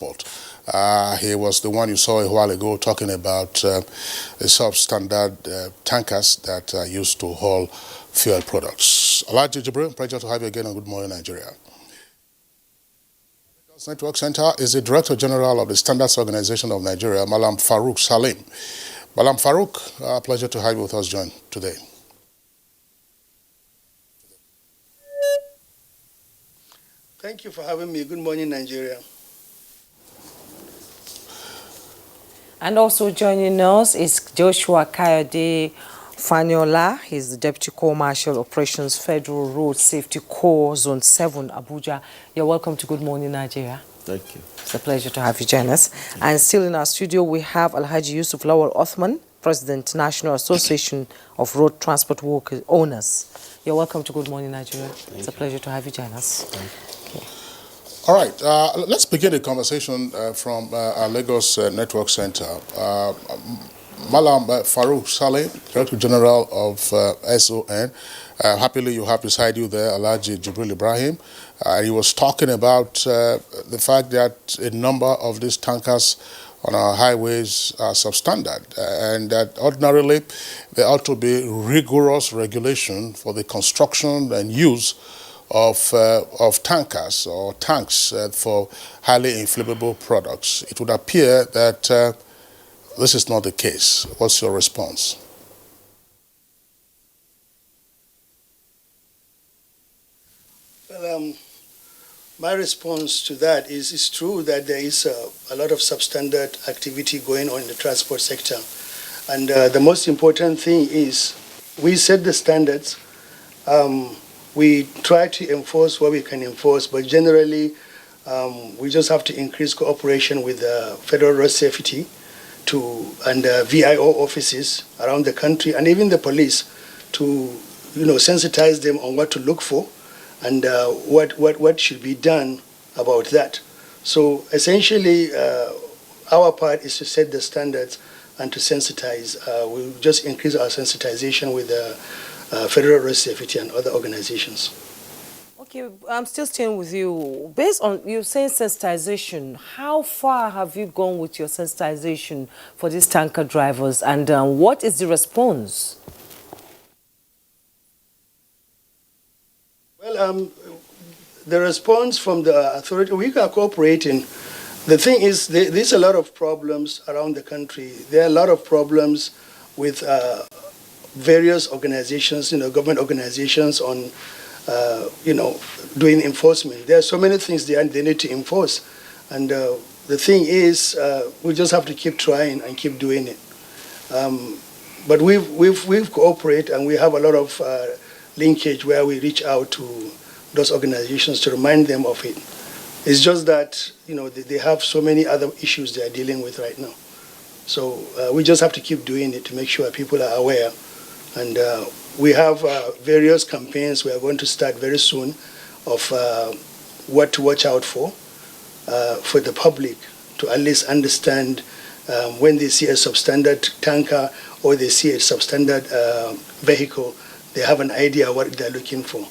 He was the one you saw a while ago talking about the substandard tankers that are used to haul fuel products. Alhaji Jibril, pleasure to have you again on Good Morning Nigeria. Network Center is the Director General of the Standards Organization of Nigeria, Malam Farouk Salim. Malam Farouk, pleasure to have you with us join today. Thank you for having me. Good morning, Nigeria. And also joining us is Joshua Kayode Faniola. He's the Deputy Corps Marshal Operations Federal Road Safety Corps Zone 7, Abuja. You're welcome to Good Morning Nigeria. Thank you. It's a pleasure to have you join us. And still in our studio, we have Alhaji Yusuf Lawal Othman, President, National Association of Road Transport Workers Owners. You're welcome to Good Morning Nigeria. It's a pleasure to have you join us. All right, let's begin the conversation from our Lagos Network Center. Malam Farouk Saleh, Director General of SON. Happily, you have beside you there Alhaji Jibril Ibrahim. He was talking about the fact that a number of these tankers on our highways are substandard, and that ordinarily there ought to be rigorous regulation for the construction and use of tankers or tanks for highly inflammable products. It would appear that this is not the case. What's your response? Well, my response to that is it's true that there is a lot of substandard activity going on in the transport sector. And the most important thing is we set the standards. We try to enforce what we can enforce, but generally we just have to increase cooperation with Federal Road Safety and VIO offices around the country, and even the police, to sensitize them on what to look for and what should be done about that. So essentially, our part is to set the standards and to sensitize. We'll just increase our sensitization with Federal Road Safety and other organizations. Okay, I'm still staying with you. Based on you saying sensitization, how far have you gone with your sensitization for these tanker drivers, and what is the response? Well, the response from the authority, we are cooperating. The thing is, there's a lot of problems around the country. There are a lot of problems with various organizations, government organizations on, doing enforcement. There are so many things they need to enforce. And the thing is, we just have to keep trying and keep doing it. But we've cooperated, and we have a lot of linkage where we reach out to those organizations to remind them of it. It's just that, they have so many other issues they are dealing with right now. So we just have to keep doing it to make sure people are aware. And we have various campaigns we are going to start very soon of what to watch out for the public to at least understand when they see a substandard tanker or they see a substandard vehicle, they have an idea what they're looking for.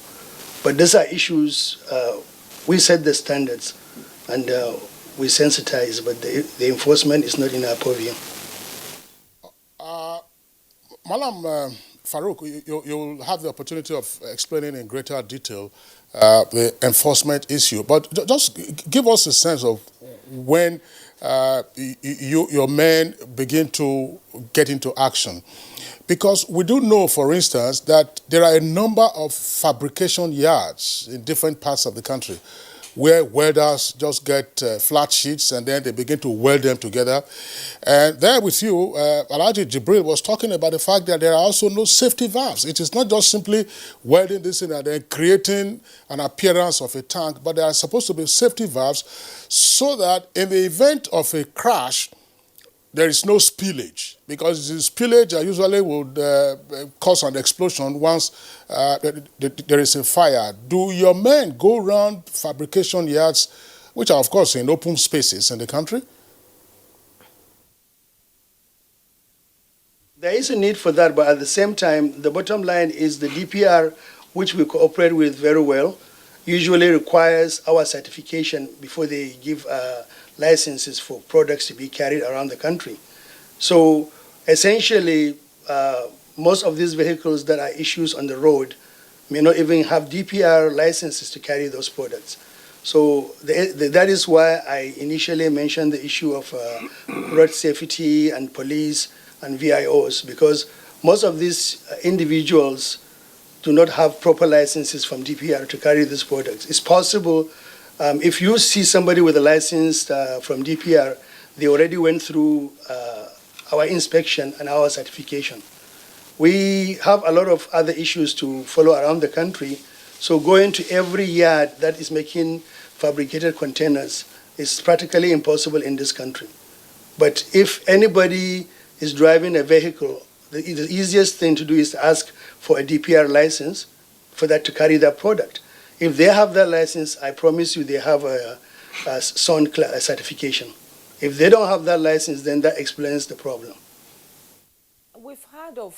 But these are issues, we set the standards and we sensitize, but the enforcement is not in our purview. Malam Farouk, you'll have the opportunity of explaining in greater detail the enforcement issue, but just give us a sense of when your men begin to get into action. Because we do know, for instance, that there are a number of fabrication yards in different parts of the country where welders just get flat sheets and then they begin to weld them together. And there with you, Alhaji Jibril was talking about the fact that there are also no safety valves. It is not just simply welding this in and then creating an appearance of a tank, but there are supposed to be safety valves so that in the event of a crash, there is no spillage, because the spillage usually would cause an explosion once there is a fire. Do your men go around fabrication yards, which are of course in open spaces in the country? There is a need for that, but at the same time, the bottom line is the DPR, which we cooperate with very well, usually requires our certification before they give licenses for products to be carried around the country. So essentially, most of these vehicles that are issued on the road may not even have DPR licenses to carry those products. So that is why I initially mentioned the issue of road safety and police and VIOs, because most of these individuals do not have proper licenses from DPR to carry these products. It's possible if you see somebody with a license from DPR, they already went through our inspection and our certification. We have a lot of other issues to follow around the country, so going to every yard that is making fabricated containers is practically impossible in this country. But if anybody is driving a vehicle, the easiest thing to do is to ask for a DPR license for that to carry that product. If they have that license, I promise you they have a sound certification. If they don't have that license, then that explains the problem. We've heard of,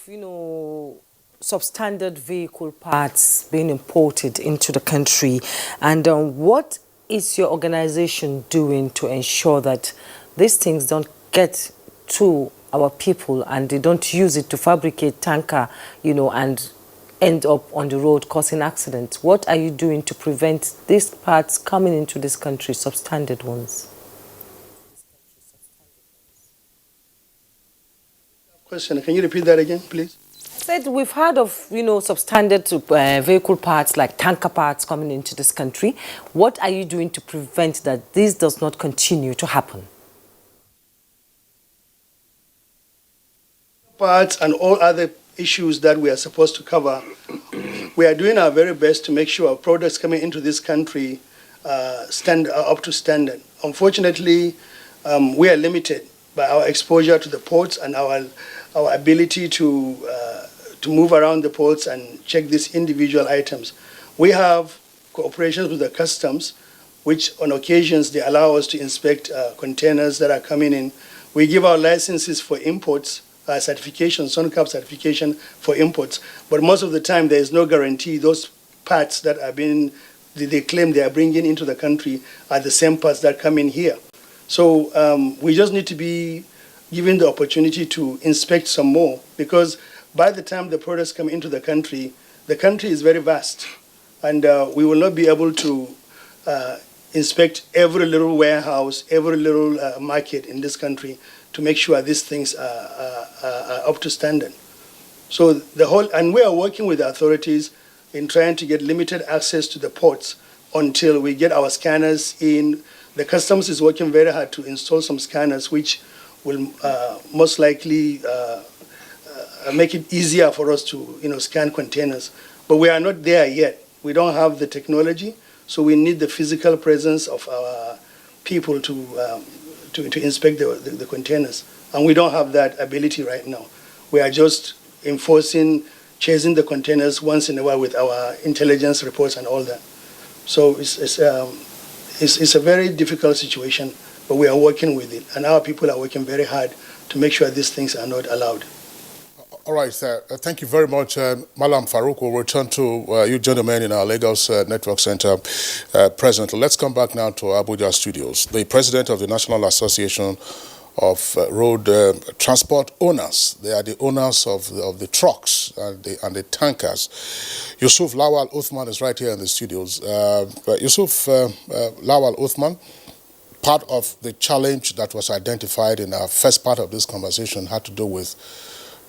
substandard vehicle parts being imported into the country. And what is your organization doing to ensure that these things don't get to our people and they don't use it to fabricate tanker, and end up on the road causing accidents? What are you doing to prevent these parts coming into this country, substandard ones? Question, can you repeat that again, please? I said we've heard of, substandard vehicle parts like tanker parts coming into this country. What are you doing to prevent that this does not continue to happen? Parts and all other issues that we are supposed to cover, we are doing our very best to make sure our products coming into this country are up to standard. Unfortunately, we are limited by our exposure to the ports and our ability to move around the ports and check these individual items. We have cooperations with the customs, which on occasions they allow us to inspect containers that are coming in. We give our licenses for imports, certification, SUNCAP certification for imports, but most of the time there is no guarantee those parts that are they claim they are bringing into the country are the same parts that come in here. So we just need to be given the opportunity to inspect some more, because by the time the products come into the country is very vast, and we will not be able to inspect every little warehouse, every little market in this country to make sure these things are up to standard. So and we are working with the authorities in trying to get limited access to the ports until we get our scanners in. The customs is working very hard to install some scanners, which will most likely make it easier for us to scan containers. But we are not there yet. We don't have the technology, so we need the physical presence of our people to inspect the containers. And we don't have that ability right now. We are just chasing the containers once in a while with our intelligence reports and all that. So it's a very difficult situation, but we are working with it, and our people are working very hard to make sure these things are not allowed. All right, sir. Thank you very much, Malam Farouk. We'll return to you gentlemen in our Lagos Network Center presently. Let's come back now to Abuja studios. The president of the National Association of Road Transport Owners, they are the owners of the trucks and the tankers. Yusuf Lawal Uthman is right here in the studios. Yusuf Lawal Uthman, part of the challenge that was identified in our first part of this conversation had to do with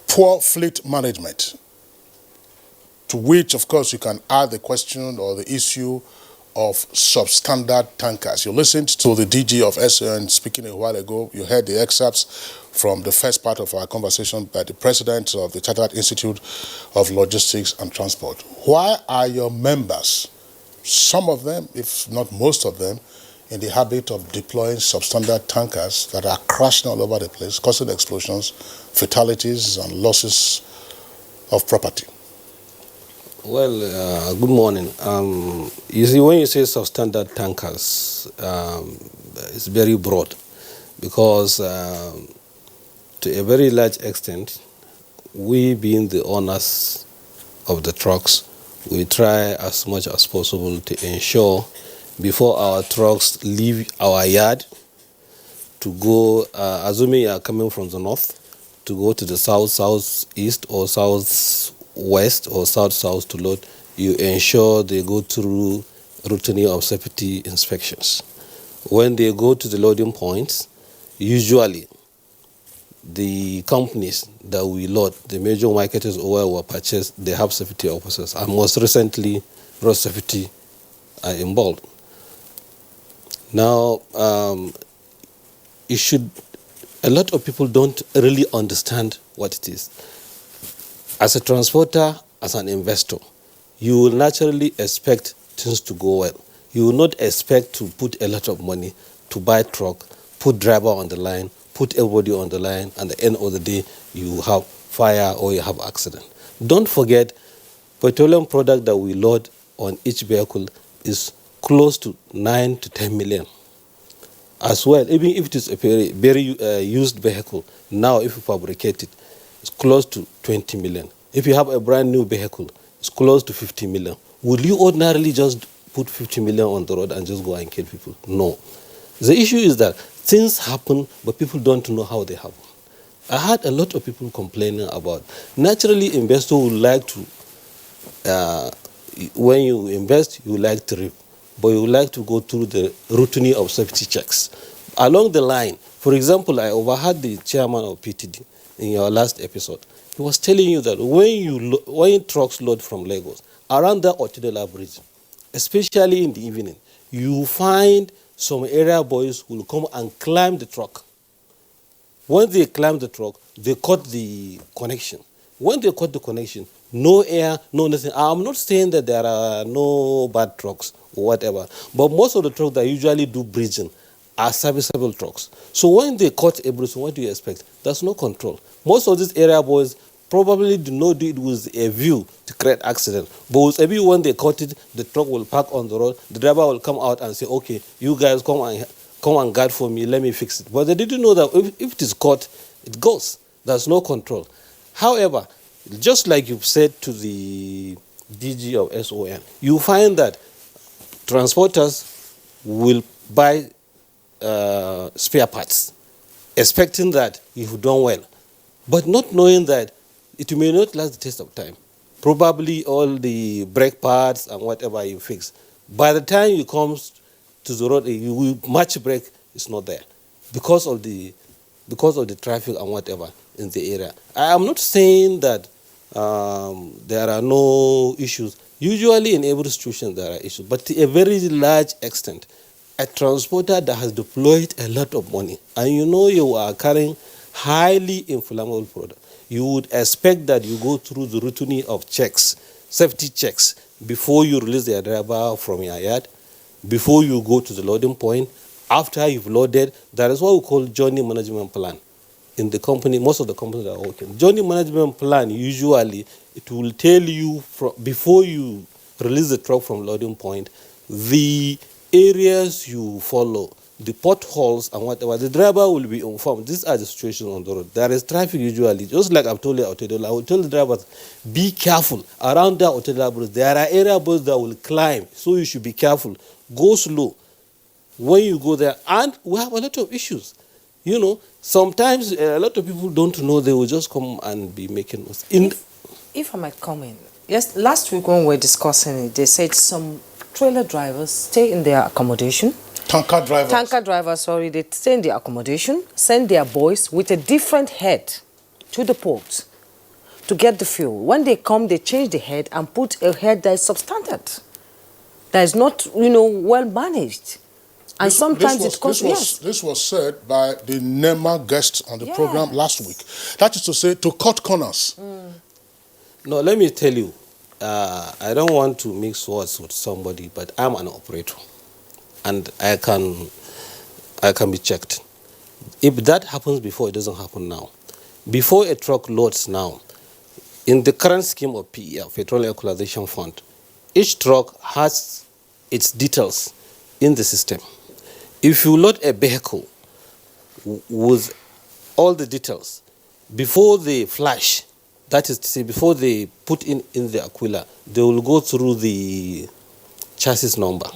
poor fleet management, to which, of course, you can add the question or the issue of substandard tankers. You listened to the DG of SN speaking a while ago. You heard the excerpts from the first part of our conversation by the president of the Chartered Institute of Logistics and Transport. Why are your members, some of them, if not most of them, in the habit of deploying substandard tankers that are crashing all over the place, causing explosions, fatalities, and losses of property? Well, good morning. You see, when you say substandard tankers, it's very broad, because to a very large extent, we being the owners of the trucks, we try as much as possible to ensure before our trucks leave our yard, to go, assuming you are coming from the north, to go to the south, southeast, or southwest, or south to load, you ensure they go through routine of safety inspections. When they go to the loading points, usually the companies that we load, the major marketers or where we purchase, they have safety officers, and most recently, road safety are involved. Now, a lot of people don't really understand what it is. As a transporter, as an investor, you will naturally expect things to go well. You will not expect to put a lot of money to buy a truck, put driver on the line, put everybody on the line, and at the end of the day, you have fire or you have accident. Don't forget, petroleum product that we load on each vehicle is close to 9 to 10 million. As well, even if it is a very used vehicle, now if you fabricate it, it's close to 20 million. If you have a brand new vehicle, it's close to 50 million. Would you ordinarily just put 50 million on the road and just go and kill people? No. The issue is that things happen, but people don't know how they happen. I had a lot of people complaining about. Naturally, investors would like to, when you invest, you like to reap, but you would like to go through the routine of safety checks. Along the line, for example, I overheard the chairman of PTD in your last episode. He was telling you that when trucks load from Lagos, around the Otidela Bridge, especially in the evening, you find some area boys will come and climb the truck. When they climb the truck, they cut the connection. When they cut the connection, no air, no nothing. I'm not saying that there are no bad trucks or whatever, but most of the trucks that usually do bridging are serviceable trucks. So when they cut everything, what do you expect? There's no control. Most of these area boys probably do not do it with a view to create accident. But with a view, when they cut it, the truck will park on the road, the driver will come out and say, okay, you guys come and guard for me, let me fix it. But they didn't know that if it is caught, it goes. There's no control. However, just like you've said to the DG of SON, you find that transporters will buy spare parts, expecting that you've done well, but not knowing that it may not last the test of time. Probably all the brake parts and whatever you fix, by the time you come to the road, you will match brake is not there because of the traffic and whatever in the area. I am not saying that there are no issues. Usually in every situation there are issues, but to a very large extent, a transporter that has deployed a lot of money, and you are carrying highly inflammable product, you would expect that you go through the routine of checks, safety checks, before you release the driver from your yard, before you go to the loading point, after you've loaded. That is what we call journey management plan. In the company, most of the companies that are working, journey management plan, usually it will tell you before you release the truck from loading point, the areas you follow, the potholes and whatever. The driver will be informed. These are the situations on the road. There is traffic usually, just like I've told you, I will tell the drivers, be careful. Around the Otedela Bridge, there are area boys that will climb, so you should be careful. Go slow when you go there. And we have a lot of issues. Sometimes a lot of people don't know, they will just come and be making us. If I might come in. Yes, last week when we were discussing it, they said some trailer drivers stay in their accommodation. Tanker drivers, sorry, they stay in their accommodation, send their boys with a different head to the port to get the fuel. When they come, they change the head and put a head that is substandard, that is not, well managed. And sometimes it costs. This was said by the NEMA guest on the program last week. That is to say, to cut corners. No, let me tell you, I don't want to mix words with somebody, but I'm an operator, and I can be checked. If that happens before, it doesn't happen now. Before a truck loads now, in the current scheme of PEF, Petroleum Equalization Fund, each truck has its details in the system. If you load a vehicle with all the details, before they flash, that is to say, before they put in the aquila, they will go through the chassis number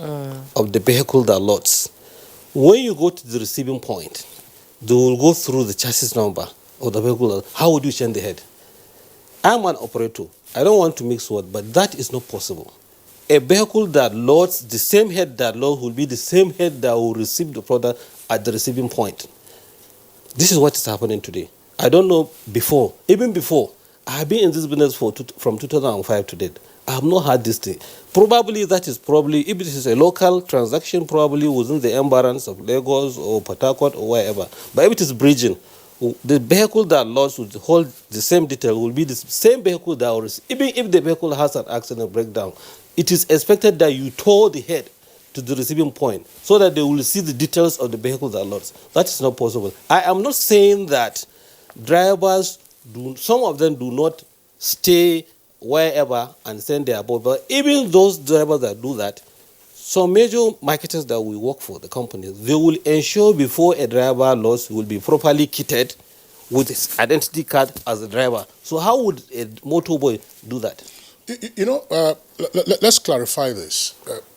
of the vehicle that loads. When you go to the receiving point, they will go through the chassis number of the vehicle. How would you change the head? I'm an operator. I don't want to mix words, but that is not possible. A vehicle that loads the same head that loads will be the same head that will receive the product at the receiving point. This is what is happening today. I don't know before, even before. I have been in this business from 2005 to date. I have not had this thing. Probably if it is a local transaction, probably within the environs of Lagos or Port Harcourt or wherever. But if it is bridging, the vehicle that lost would hold the same detail will be the same vehicle that will receive. Even if the vehicle has an accident breakdown, it is expected that you tow the head to the receiving point so that they will see the details of the vehicle that lost. That is not possible. I am not saying that drivers, some of them do not stay wherever and send their boat, but even those drivers that do that, some major marketers that we work for, the companies, they will ensure before a driver lost will be properly kitted with his identity card as a driver. So how would a motorboy do that? Let's clarify this,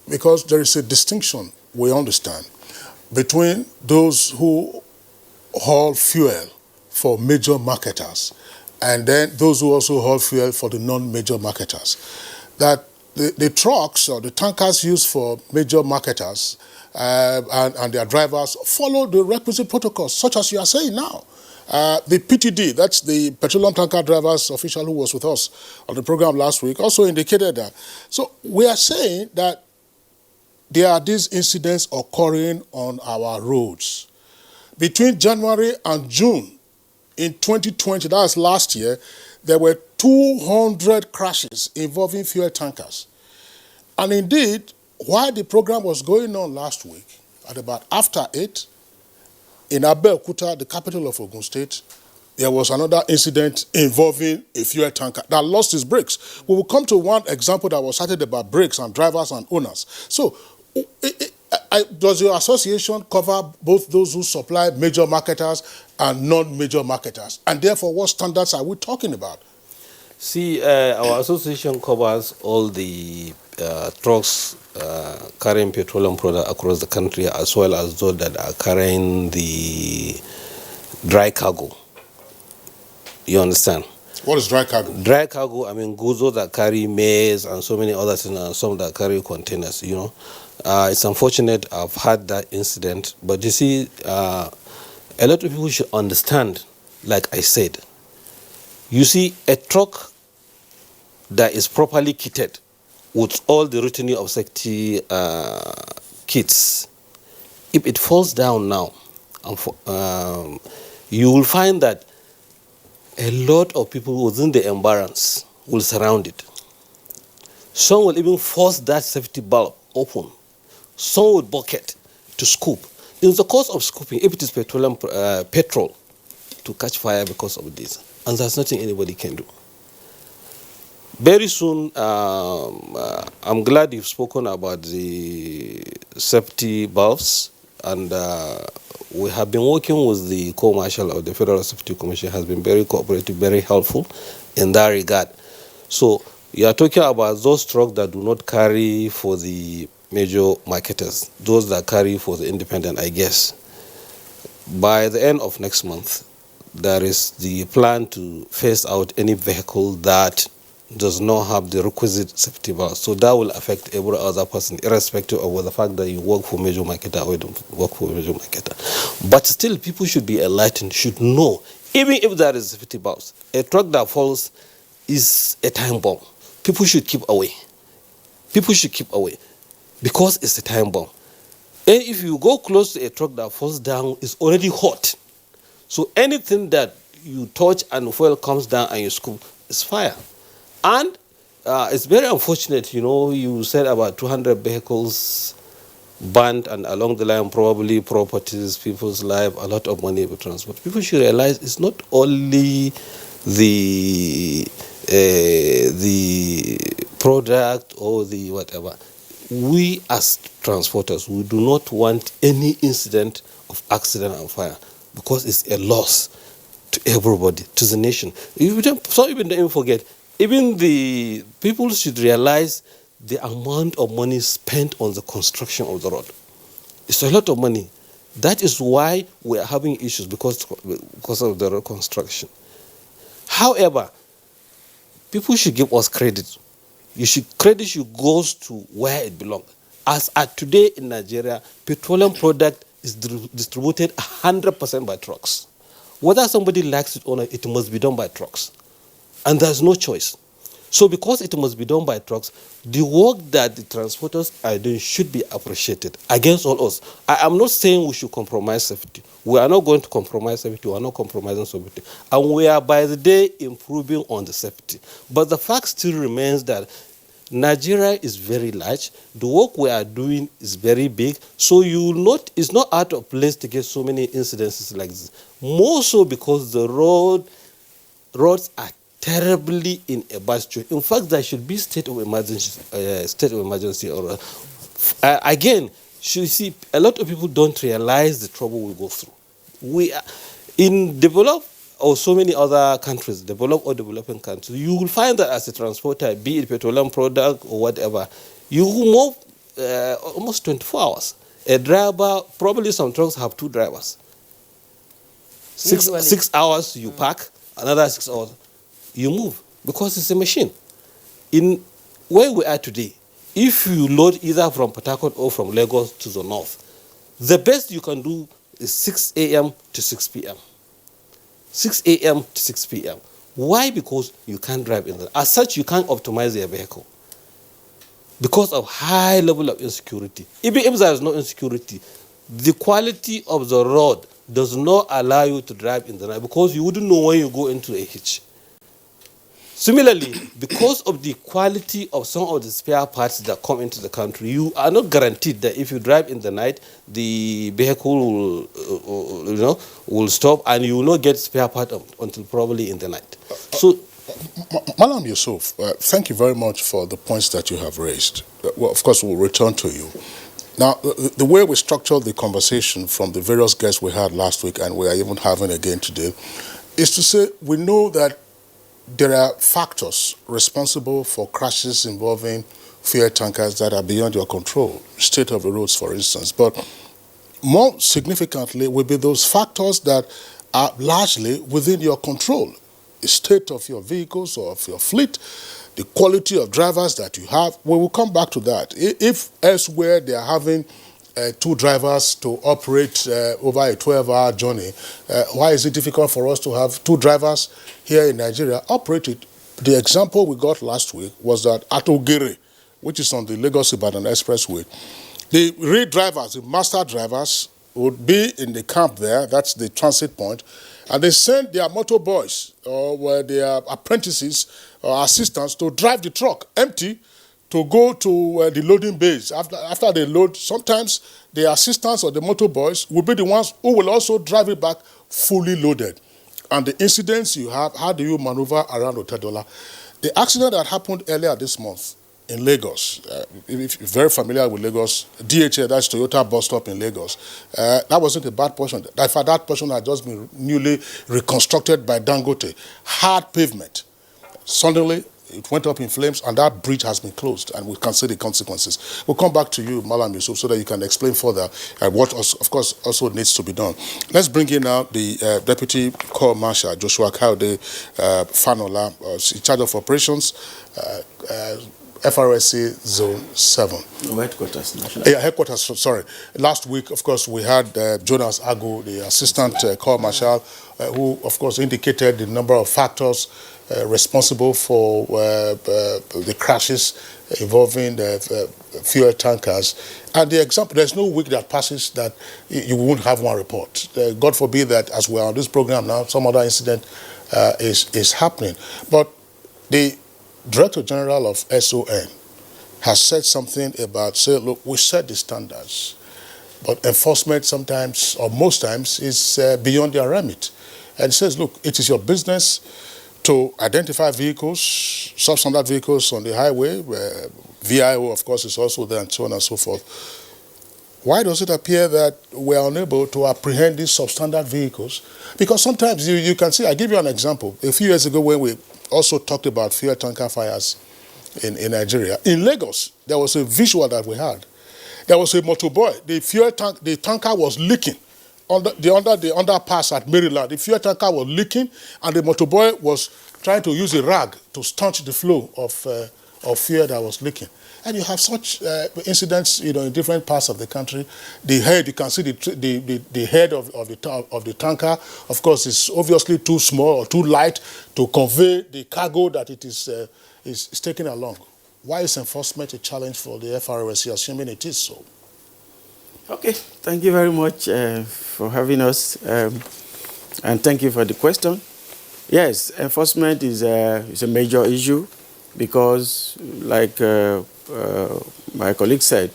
because there is a distinction, we understand, between those who haul fuel for major marketers and then those who also haul fuel for the non-major marketers. That the trucks or the tankers used for major marketers and their drivers follow the requisite protocols, such as you are saying now. The PTD, that's the Petroleum Tanker Drivers official who was with us on the program last week, also indicated that. So we are saying that there are these incidents occurring on our roads. Between January and June in 2020, that was last year, there were 200 crashes involving fuel tankers. And indeed, while the program was going on last week, at about after 8, in Abeokuta, the capital of Ogun State, there was another incident involving a fuel tanker that lost its brakes. We will come to one example that was cited about brakes and drivers and owners. So, does your association cover both those who supply major marketers and non-major marketers? And therefore, what standards are we talking about? See, our association covers all the trucks carrying petroleum products across the country, as well as those that are carrying the dry cargo. You understand? What is dry cargo? Dry cargo, I mean, goods that carry maize and so many other things, and some that carry containers, It's unfortunate I've had that incident, but you see, a lot of people should understand, like I said, you see, a truck that is properly kitted with all the routine of safety kits, if it falls down now, you will find that a lot of people within the environs will surround it. Some will even force that safety valve open. Some will bucket to scoop. In the course of scooping, if it is petrol to catch fire because of this, and there's nothing anybody can do. Very soon, I'm glad you've spoken about the safety valves, and we have been working with the co-marshal of the Federal Safety Commission, has been very cooperative, very helpful in that regard. So you are talking about those trucks that do not carry for the major marketers, those that carry for the independent, I guess. By the end of next month, there is the plan to phase out any vehicle that does not have the requisite safety valve. So that will affect every other person, irrespective of the fact that you work for major marketer or you don't work for a major marketer. But still, people should be enlightened, should know, even if there is safety valves, a truck that falls is a time bomb. People should keep away. People should keep away because it's a time bomb. And if you go close to a truck that falls down, it's already hot. So anything that you touch and fuel comes down and you scoop, it's fire. And it's very unfortunate, you said about 200 vehicles banned, and along the line probably properties, people's life, a lot of money for transport. People should realize it's not only the product or the whatever. We as transporters, we do not want any incident of accident and fire, because it's a loss to everybody, to the nation. So even don't forget, even the people should realize the amount of money spent on the construction of the road. It's a lot of money. That is why we are having issues because of the reconstruction. However, people should give us credit. Credit should goes to where it belongs. As at today in Nigeria, petroleum product is distributed 100% by trucks. Whether somebody likes it or not, it must be done by trucks. And there's no choice. So because it must be done by trucks, the work that the transporters are doing should be appreciated against all us. I am not saying we should compromise safety. We are not going to compromise safety. We are not compromising safety. And we are by the day improving on the safety. But the fact still remains that Nigeria is very large. The work we are doing is very big. So it's not out of place to get so many incidences like this. More so because the roads are terribly in a bad situation. In fact, there should be state of emergency. Or again, you see, a lot of people don't realize the trouble we go through. We are in developed or so many other countries, developed or developing countries. You will find that as a transporter, be it petroleum product or whatever, you move almost 24 hours. A driver, probably some trucks have 2 drivers. 6 hours you park, another 6 hours you move, because it's a machine. In where we are today, if you load either from Port Harcourt or from Lagos to the north, the best you can do is 6 a.m. to 6 p.m. 6 a.m. to 6 p.m. Why? Because you can't drive in there. As such, you can't optimize your vehicle because of high level of insecurity. Even if there is no insecurity, the quality of the road does not allow you to drive in the night because you wouldn't know when you go into a hitch. Similarly, because of the quality of some of the spare parts that come into the country, you are not guaranteed that if you drive in the night, the vehicle will stop and you will not get spare part until probably in the night. So, Malam Yusuf, thank you very much for the points that you have raised. Well, of course, we'll return to you. Now, the way we structured the conversation from the various guests we had last week and we are even having again today is to say we know that there are factors responsible for crashes involving fuel tankers that are beyond your control, state of the roads, for instance. But more significantly will be those factors that are largely within your control. The state of your vehicles or of your fleet, the quality of drivers that you have. We will come back to that. If elsewhere they are having 2 drivers to operate over a 12-hour journey, why is it difficult for us to have 2 drivers here in Nigeria operate it? The example we got last week was that at Ogere, which is on the Lagos-Ibadan Expressway, the real drivers, the master drivers, would be in the camp there, that's the transit point, and they send their motor boys or their apprentices or assistants to drive the truck empty to go to the loading bays. After they load, sometimes the assistants or the motor boys will be the ones who will also drive it back fully loaded. And the incidents you have, how do you maneuver around Otedola? The accident that happened earlier this month in Lagos, if you're very familiar with Lagos, DHA, that's Toyota bus stop in Lagos, that wasn't a bad portion. In fact, that portion had just been newly reconstructed by Dangote. Hard pavement. Suddenly, it went up in flames, and that bridge has been closed, and we can see the consequences. We'll come back to you, Malam Yusuf, so that you can explain further what, of course, also needs to be done. Let's bring in now the Deputy Corps Marshal, Joshua Kayode Fanola, in charge of operations, FRSC Zone 7. Headquarters, National. Yeah, headquarters, sorry. Last week, of course, we had Jonas Agu, the Assistant Corps Marshal, who, of course, indicated the number of factors responsible for the crashes involving fuel tankers. And the example, there's no week that passes that you won't have one report. God forbid that as we're on this program now, some other incident is happening. But the Director General of SON has said something about, say, look, we set the standards, but enforcement sometimes, or most times, is beyond their remit. And says, look, it is your business to identify vehicles, substandard vehicles on the highway, where VIO, of course, is also there, and so on and so forth. Why does it appear that we're unable to apprehend these substandard vehicles? Because sometimes you can see, I'll give you an example. A few years ago when we also talked about fuel tanker fires in Nigeria, in Lagos, there was a visual that we had. There was a motorboy. The tanker was leaking under the underpass at Maryland. The fuel tanker was leaking, and the motorboy was trying to use a rag to staunch the flow of fuel that was leaking. And you have such incidents, in different parts of the country. The head, you can see the head of the tanker. Of course, is obviously too small or too light to convey the cargo that it is taking along. Why is enforcement a challenge for the FRSC, assuming it is so? Okay, thank you very much for having us, and thank you for the question. Yes, enforcement is a major issue because, like my colleague said,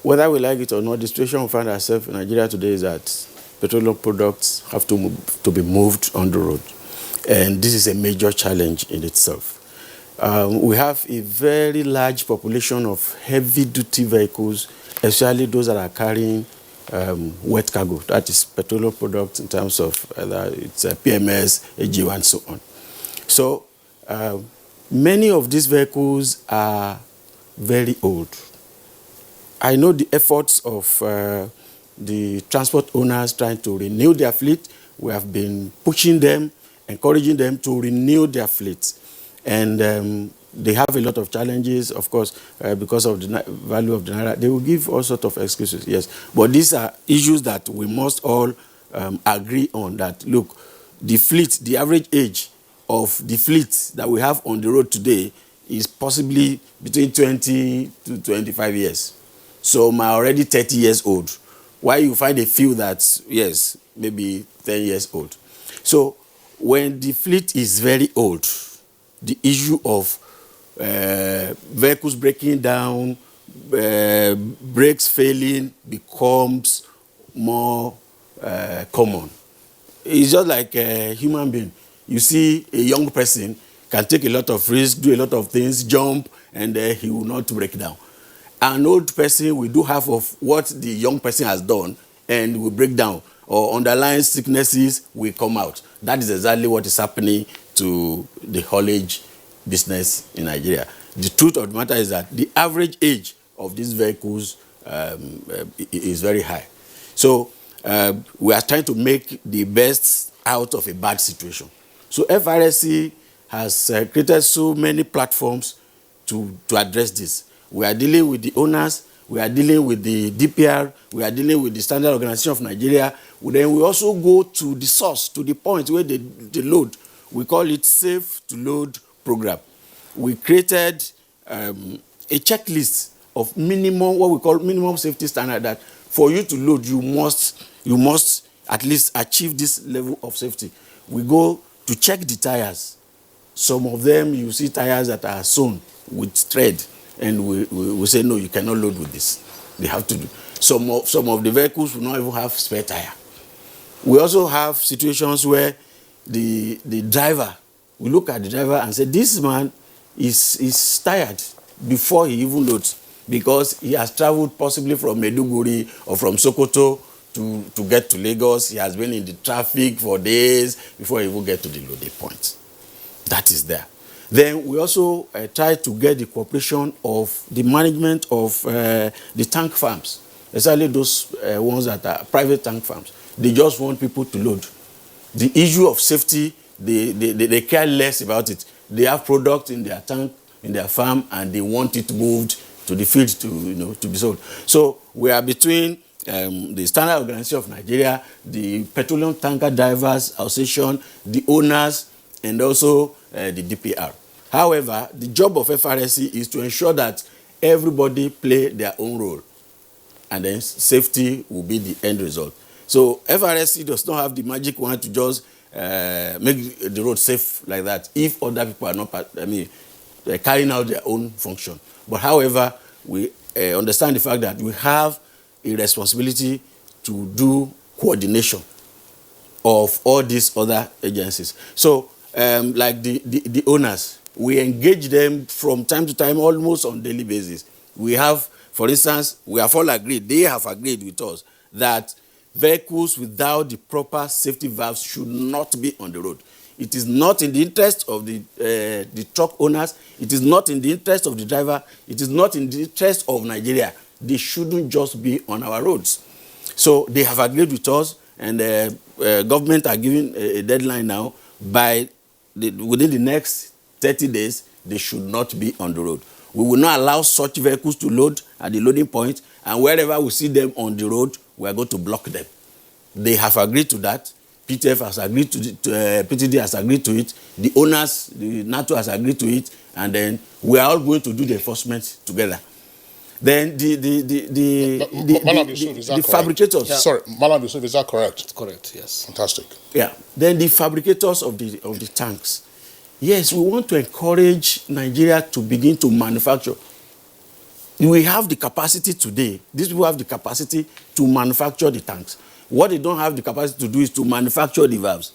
whether we like it or not, the situation we find ourselves in Nigeria today is that petroleum products have to be moved on the road, and this is a major challenge in itself. We have a very large population of heavy-duty vehicles, especially those that are carrying wet cargo, that is petroleum products in terms of either it's PMS, AGO, and so on. So many of these vehicles are very old. I know the efforts of the transport owners trying to renew their fleet. We have been pushing them, encouraging them to renew their fleet. And they have a lot of challenges, of course, because of the value of the naira. They will give all sorts of excuses, yes. But these are issues that we must all agree on, that, look, the fleet, the average age of the fleet that we have on the road today is possibly between 20 to 25 years. Some are already 30 years old. Why you find a few that, yes, maybe 10 years old. So when the fleet is very old, the issue of vehicles breaking down, brakes failing becomes more common. It's just like a human being. You see a young person can take a lot of risks, do a lot of things, jump, and he will not break down. An old person will do half of what the young person has done and will break down, or underlying sicknesses will come out. That is exactly what is happening to the haulage business in Nigeria. The truth of the matter is that the average age of these vehicles is very high. So we are trying to make the best out of a bad situation. So FRSC has created so many platforms to address this. We are dealing with the owners, we are dealing with the DPR, we are dealing with the Standard Organization of Nigeria. Then we also go to the source, to the point where they load. We call it Safe to Load program. We created a checklist of minimum, what we call minimum safety standard, that for you to load, you must at least achieve this level of safety. We go to check the tires. Some of them, you see tires that are sewn with thread, and we say, no, you cannot load with this. They have to do. Some of the vehicles will not even have spare tire. We also have situations where the driver, we look at the driver and say, this man is tired before he even loads, because he has traveled possibly from Maiduguri or from Sokoto to get to Lagos. He has been in the traffic for days before he even get to the loading point. That is there. Then we also try to get the cooperation of the management of the tank farms, especially those ones that are private tank farms. They just want people to load. The issue of safety, they care less about it. They have product in their tank, in their farm, and they want it moved to the field to be sold. So we are between the Standard Organization of Nigeria, the Petroleum Tanker Drivers Association, the owners, and also the DPR. However, the job of FRSC is to ensure that everybody play their own role, and then safety will be the end result. So FRSC does not have the magic wand to just make the road safe like that if other people are not carrying out their own function. But however, we understand the fact that we have a responsibility to do coordination of all these other agencies. So like the owners, we engage them from time to time, almost on daily basis. We have, for instance, we have all agreed, they have agreed with us, that vehicles without the proper safety valves should not be on the road. It is not in the interest of the truck owners. It is not in the interest of the driver. It is not in the interest of Nigeria. They shouldn't just be on our roads. So they have agreed with us, and government are giving a deadline now. Within the next 30 days, they should not be on the road. We will not allow such vehicles to load at the loading point, and wherever we see them on the road, we are going to block them. They have agreed to that. PTF has agreed to it. PTD has agreed to it. The owners, the NATO has agreed to it, and then we are all going to do the enforcement together. Then the fabricators. Yeah. Sorry, Malam Yusuf, is that correct? It's correct, yes. Fantastic. Yeah. Then the fabricators of the tanks. Yes, we want to encourage Nigeria to begin to manufacture. We have the capacity today. These people have the capacity to manufacture the tanks. What they don't have the capacity to do is to manufacture the valves.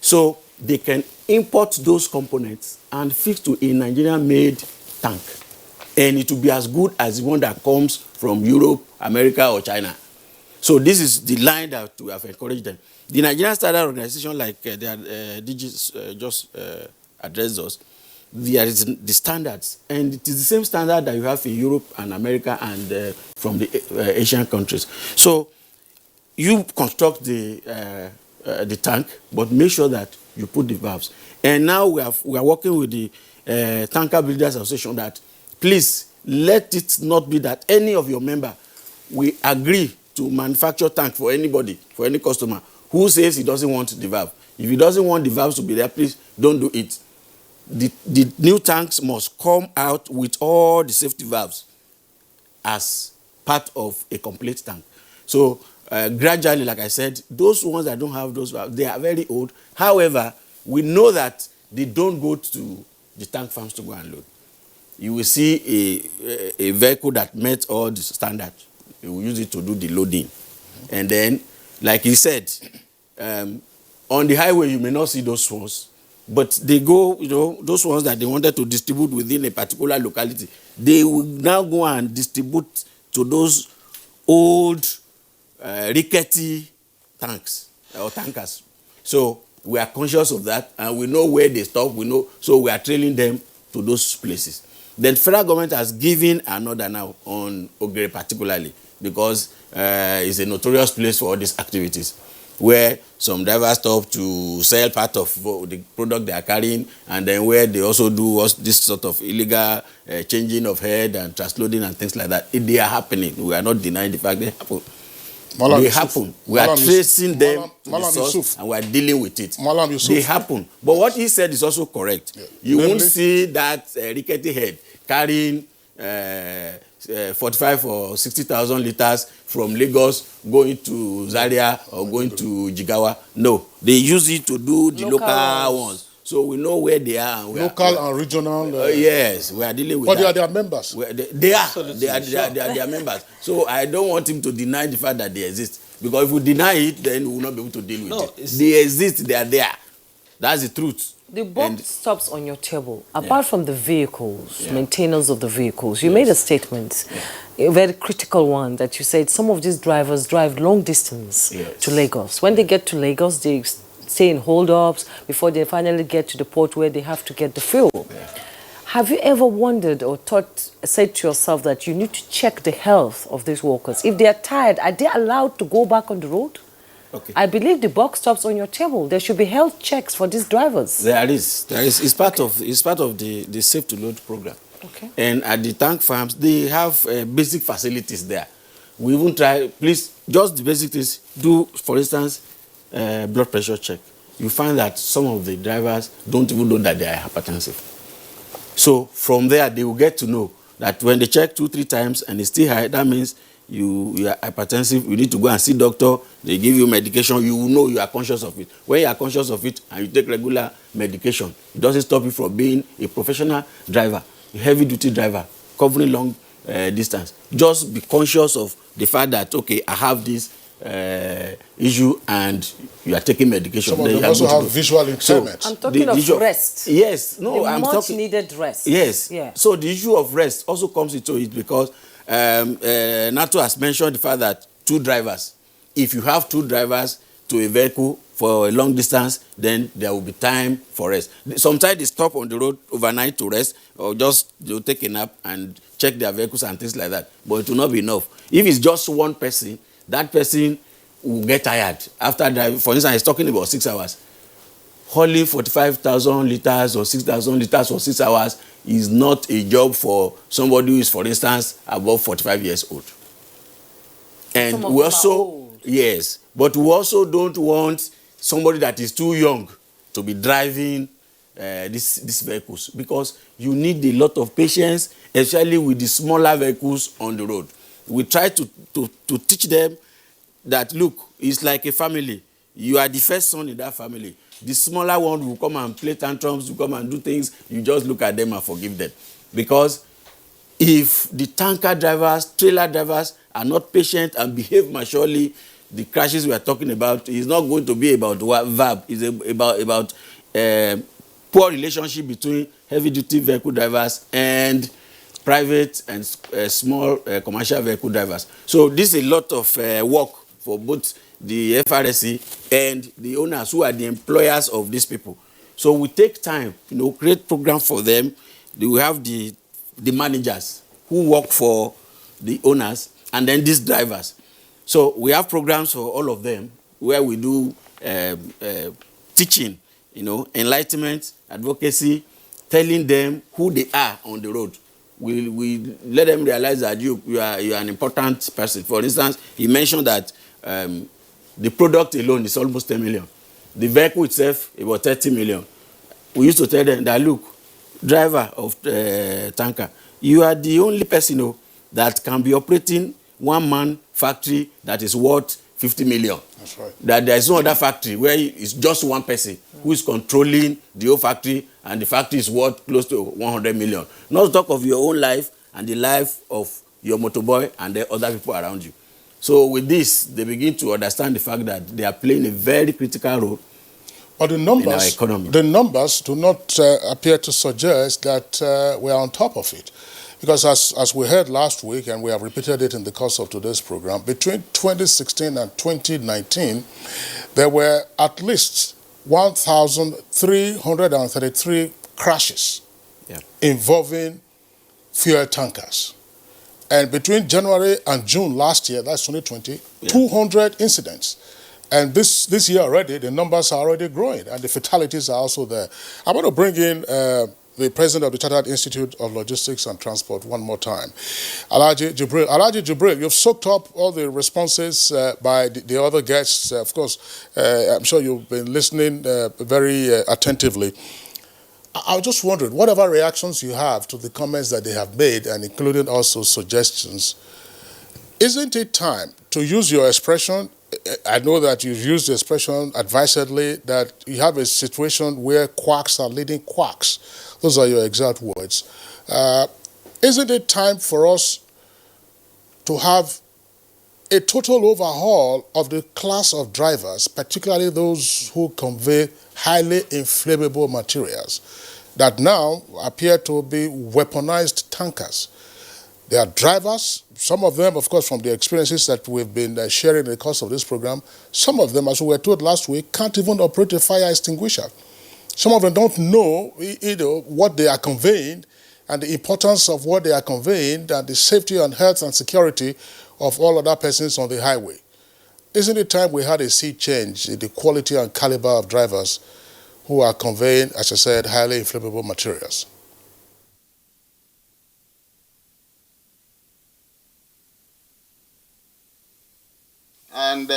So they can import those components and fix to a Nigerian-made tank. And it will be as good as the one that comes from Europe, America, or China. So this is the line that we have encouraged them. The Nigerian Standard Organization, like their DGs just addressed us, there is the standards. And it is the same standard that you have in Europe and America and from the Asian countries. So you construct the tank, but make sure that you put the valves. And now we are working with the Tanker Builders Association that please let it not be that any of your member will agree to manufacture tank for anybody, for any customer who says he doesn't want the valve. If he doesn't want the valves to be there, please don't do it. The new tanks must come out with all the safety valves as part of a complete tank. So gradually, like I said, those ones that don't have those valves, they are very old. However, we know that they don't go to the tank farms to go and load. You will see a vehicle that met all the standards. You will use it to do the loading. And then, like he said, on the highway, you may not see those ones. But they go, those ones that they wanted to distribute within a particular locality, they will now go and distribute to those old, rickety tanks or tankers. So we are conscious of that, and we know where they stop. We know, so we are trailing them to those places. Then federal government has given an order now on Ogre particularly, because it's a notorious place for all these activities, where some drivers stop to sell part of the product they are carrying, and then where they also do this sort of illegal changing of head and transloading and things like that. They are happening. We are not denying the fact they happen. They happen. We are tracing them to the source, and we are dealing with it. They happen. But what he said is also correct. Yeah. You won't see that rickety head carrying 45 or 60,000 liters from Lagos going to Zaria or going to Jigawa. No, they use it to do the local ones. So we know where they are. And local and regional. Yes, we are dealing with but that. They are their members. They are their members. So I don't want him to deny the fact that they exist. Because if we deny it, then we will not be able to deal with it. They exist, they are there. That's the truth. The box stops on your table. Apart from the vehicles, maintenance of the vehicles, you made a statement, a very critical one, that you said some of these drivers drive long distance to Lagos. When they get to Lagos, they stay in hold-ups before they finally get to the port where they have to get the fuel. Have you ever wondered or said to yourself that you need to check the health of these workers? If they are tired, are they allowed to go back on the road? Okay. I believe the box stops on your table. There should be health checks for these drivers. There is. It's part of the Safe to Load program. Okay. And at the tank farms, they have basic facilities there. We even try, please, just the basic things. Do, for instance, blood pressure check. You find that some of the drivers don't even know that they are hypertensive. So from there, they will get to know that when they check 2-3 times and it's still high, that means you are hypertensive, you need to go and see doctor, they give you medication, you will know you are conscious of it. When you are conscious of it and you take regular medication, it doesn't stop you from being a professional driver, a heavy-duty driver, covering long distance. Just be conscious of the fact that, okay, I have this issue and you are taking medication. Some of them also have visual impairment. So, I'm talking of rest. Yes. No, I'm talking... needed rest. Yes. Yeah. So the issue of rest also comes into it because NATO has mentioned the fact that 2 drivers, if you have 2 drivers to a vehicle for a long distance, then there will be time for rest. Sometimes they stop on the road overnight to rest, or just they'll take a nap and check their vehicles and things like that. But it will not be enough. If it's just one person, that person will get tired after driving. For instance, he's talking about 6 hours. Hauling 45,000 liters or 6,000 liters for 6 hours is not a job for somebody who is, for instance, above 45 years old. And we also, yes, but we also don't want somebody that is too young to be driving these vehicles, because you need a lot of patience, especially with the smaller vehicles on the road. We try to teach them that, look, it's like a family. You are the first son in that family. The smaller one will come and play tantrums, will come and do things. You just look at them and forgive them. Because if the tanker drivers, trailer drivers are not patient and behave maturely, the crashes we are talking about is not going to be about verb. It's about poor relationship between heavy-duty vehicle drivers and private and small commercial vehicle drivers. So this is a lot of work for both the FRSC and the owners, who are the employers of these people. So we take time, create program for them. We have the managers who work for the owners, and then these drivers. So we have programs for all of them where we do teaching, enlightenment, advocacy, telling them who they are on the road. We let them realize that you are an important person. For instance, he mentioned that the product alone is almost 10 million. The vehicle itself, about 30 million. We used to tell them that, look, driver of tanker, you are the only person that can be operating one-man factory that is worth 50 million. That's right. That there is no other factory where it's just one person who is controlling the whole factory, and the factory is worth close to 100 million. Not to talk of your own life and the life of your motorboy and the other people around you. So with this, they begin to understand the fact that they are playing a very critical role. But the numbers do not appear to suggest that we are on top of it. Because as we heard last week, and we have repeated it in the course of today's program, between 2016 and 2019, there were at least 1,333 crashes involving fuel tankers. And between January and June last year, that's 2020, 200 incidents. And this year already, the numbers are already growing, and the fatalities are also there. I want to bring in the president of the Chartered Institute of Logistics and Transport one more time, Alhaji Jibril. Alhaji Jibril, you've soaked up all the responses by the other guests. Of course, I'm sure you've been listening very attentively. I was just wondering, whatever reactions you have to the comments that they have made, and including also suggestions, isn't it time to use your expression? I know that you've used the expression advisedly, that you have a situation where quacks are leading quacks. Those are your exact words. Isn't it time for us to have a total overhaul of the class of drivers, particularly those who convey highly inflammable materials that now appear to be weaponized tankers? They are drivers, some of them, of course, from the experiences that we've been sharing in the course of this program. Some of them, as we were told last week, can't even operate a fire extinguisher. Some of them don't know, what they are conveying and the importance of what they are conveying, and the safety and health and security of all other persons on the highway. Isn't it time we had a sea change in the quality and caliber of drivers who are conveying, as I said, highly inflammable materials? And,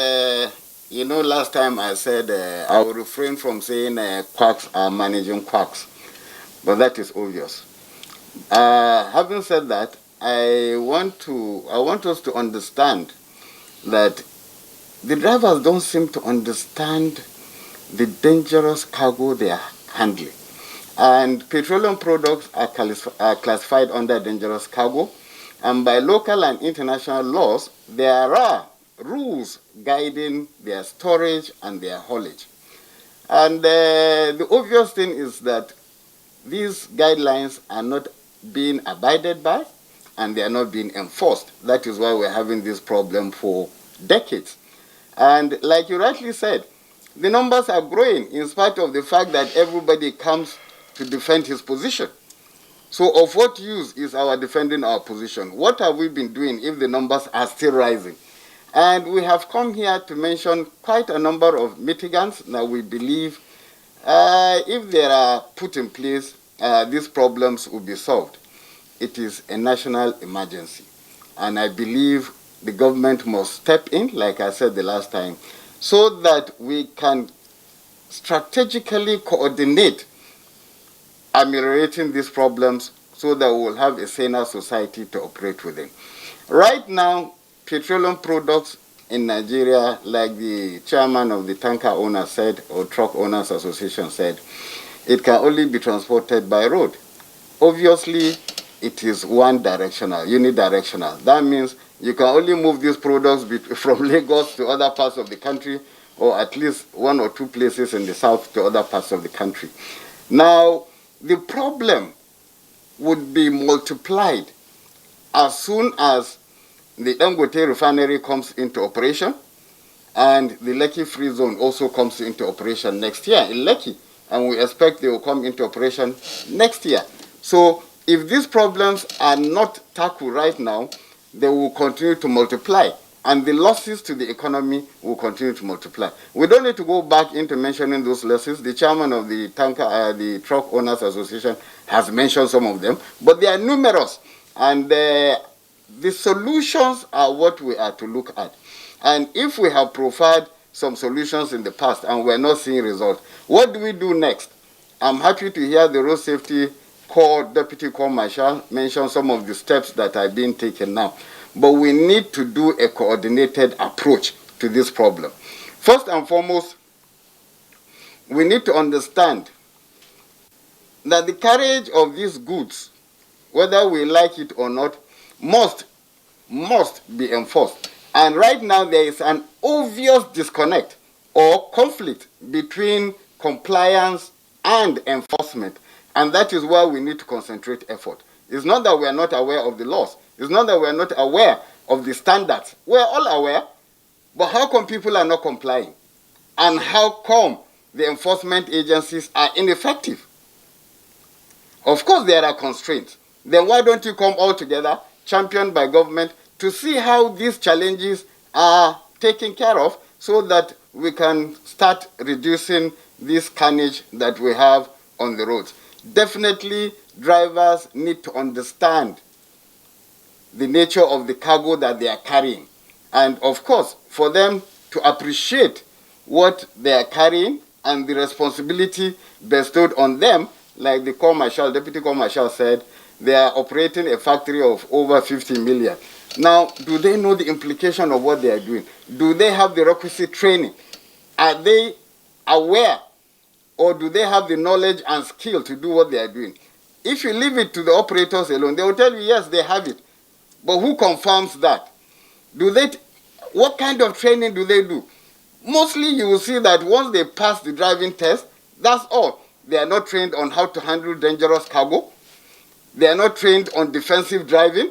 last time I said I will refrain from saying quacks are managing quacks, but that is obvious. Having said that, I want us to understand that the drivers don't seem to understand the dangerous cargo they are handling. And petroleum products are classified under dangerous cargo, and by local and international laws, there are rules guiding their storage and their haulage. And the obvious thing is that these guidelines are not being abided by, and they are not being enforced. That is why we're having this problem for decades. And like you rightly said, the numbers are growing in spite of the fact that everybody comes to defend his position. So of what use is our defending our position? What have we been doing if the numbers are still rising? And we have come here to mention quite a number of mitigants that we believe if they are put in place, these problems will be solved. It is a national emergency. And I believe the government must step in, like I said the last time, so that we can strategically coordinate ameliorating these problems so that we will have a saner society to operate within. Right now, petroleum products in Nigeria, like the chairman of the tanker owner said, or truck owners association said, it can only be transported by road. Obviously, it is one directional, unidirectional. That means you can only move these products from Lagos to other parts of the country, or at least one or two places in the south to other parts of the country. Now, the problem would be multiplied as soon as the Dangote refinery comes into operation and the Lekki Free Zone also comes into operation next year in Lekki. And we expect they will come into operation next year. So if these problems are not tackled right now, they will continue to multiply. And the losses to the economy will continue to multiply. We don't need to go back into mentioning those losses. The chairman of the the Truck Owners Association has mentioned some of them, but they are numerous. And the solutions are what we are to look at. And if we have profiled some solutions in the past and we're not seeing results, what do we do next? I'm happy to hear the Road Safety Corps Deputy Corps Marshal mention some of the steps that are being taken now. But we need to do a coordinated approach to this problem. First and foremost, we need to understand that the carriage of these goods, whether we like it or not, must be enforced. And right now there is an obvious disconnect or conflict between compliance and enforcement. And that is where we need to concentrate effort. It's not that we are not aware of the laws. It's not that we are not aware of the standards. We're all aware, but how come people are not complying? And how come the enforcement agencies are ineffective? Of course there are constraints. Then why don't you come all together, championed by government, to see how these challenges are taken care of so that we can start reducing this carnage that we have on the roads. Definitely, drivers need to understand the nature of the cargo that they are carrying. And of course, for them to appreciate what they are carrying and the responsibility bestowed on them, like the Corps Marshal, Deputy Corps Marshal said, they are operating a factory of over 50 million. Now, do they know the implication of what they are doing? Do they have the requisite training? Are they aware, or do they have the knowledge and skill to do what they are doing? If you leave it to the operators alone, they will tell you, yes, they have it. But who confirms that? What kind of training do they do? Mostly you will see that once they pass the driving test, that's all. They are not trained on how to handle dangerous cargo. They are not trained on defensive driving.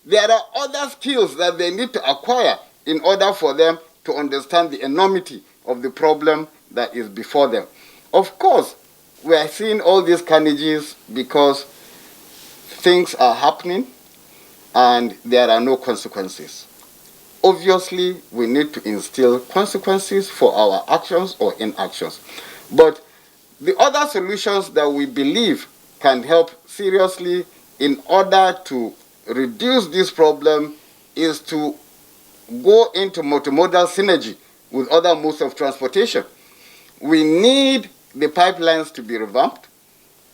There are other skills that they need to acquire in order for them to understand the enormity of the problem that is before them. Of course, we are seeing all these carnages because things are happening and there are no consequences. Obviously, we need to instill consequences for our actions or inactions. But the other solutions that we believe can help seriously in order to reduce this problem is to go into multimodal synergy with other modes of transportation. We need the pipelines to be revamped.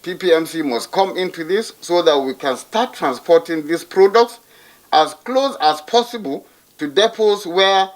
PPMC must come into this so that we can start transporting these products as close as possible to depots where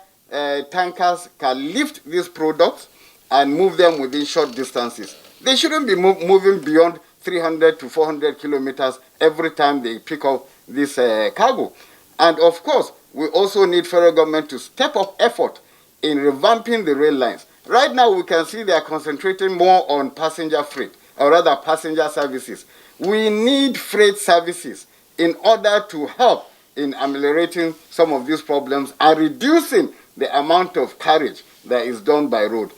tankers can lift these products and move them within short distances. They shouldn't be moving beyond 300 to 400 kilometers every time they pick up this cargo. And of course, we also need federal government to step up effort in revamping the rail lines. Right now, we can see they are concentrating more on passenger freight, or rather passenger services. We need freight services in order to help in ameliorating some of these problems and reducing the amount of carriage that is done by road.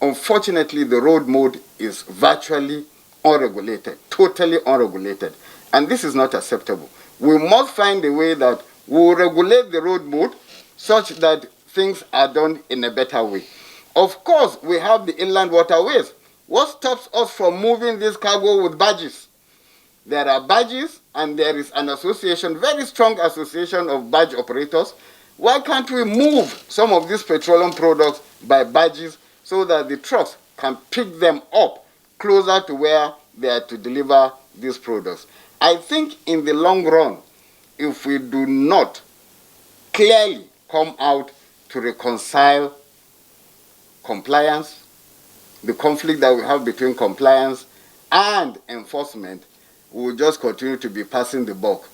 unfortunately, the road mode is virtually unregulated, totally unregulated. And this is not acceptable. We must find a way that we will regulate the road mode such that things are done in a better way. Of course, we have the inland waterways. What stops us from moving this cargo with barges? There are barges, and there is an association, very strong association of barge operators. Why can't we move some of these petroleum products by barges so that the trucks can pick them up closer to where they are to deliver these products? I think in the long run, if we do not clearly come out to reconcile compliance, the conflict that we have between compliance and enforcement, we will just continue to be passing the buck.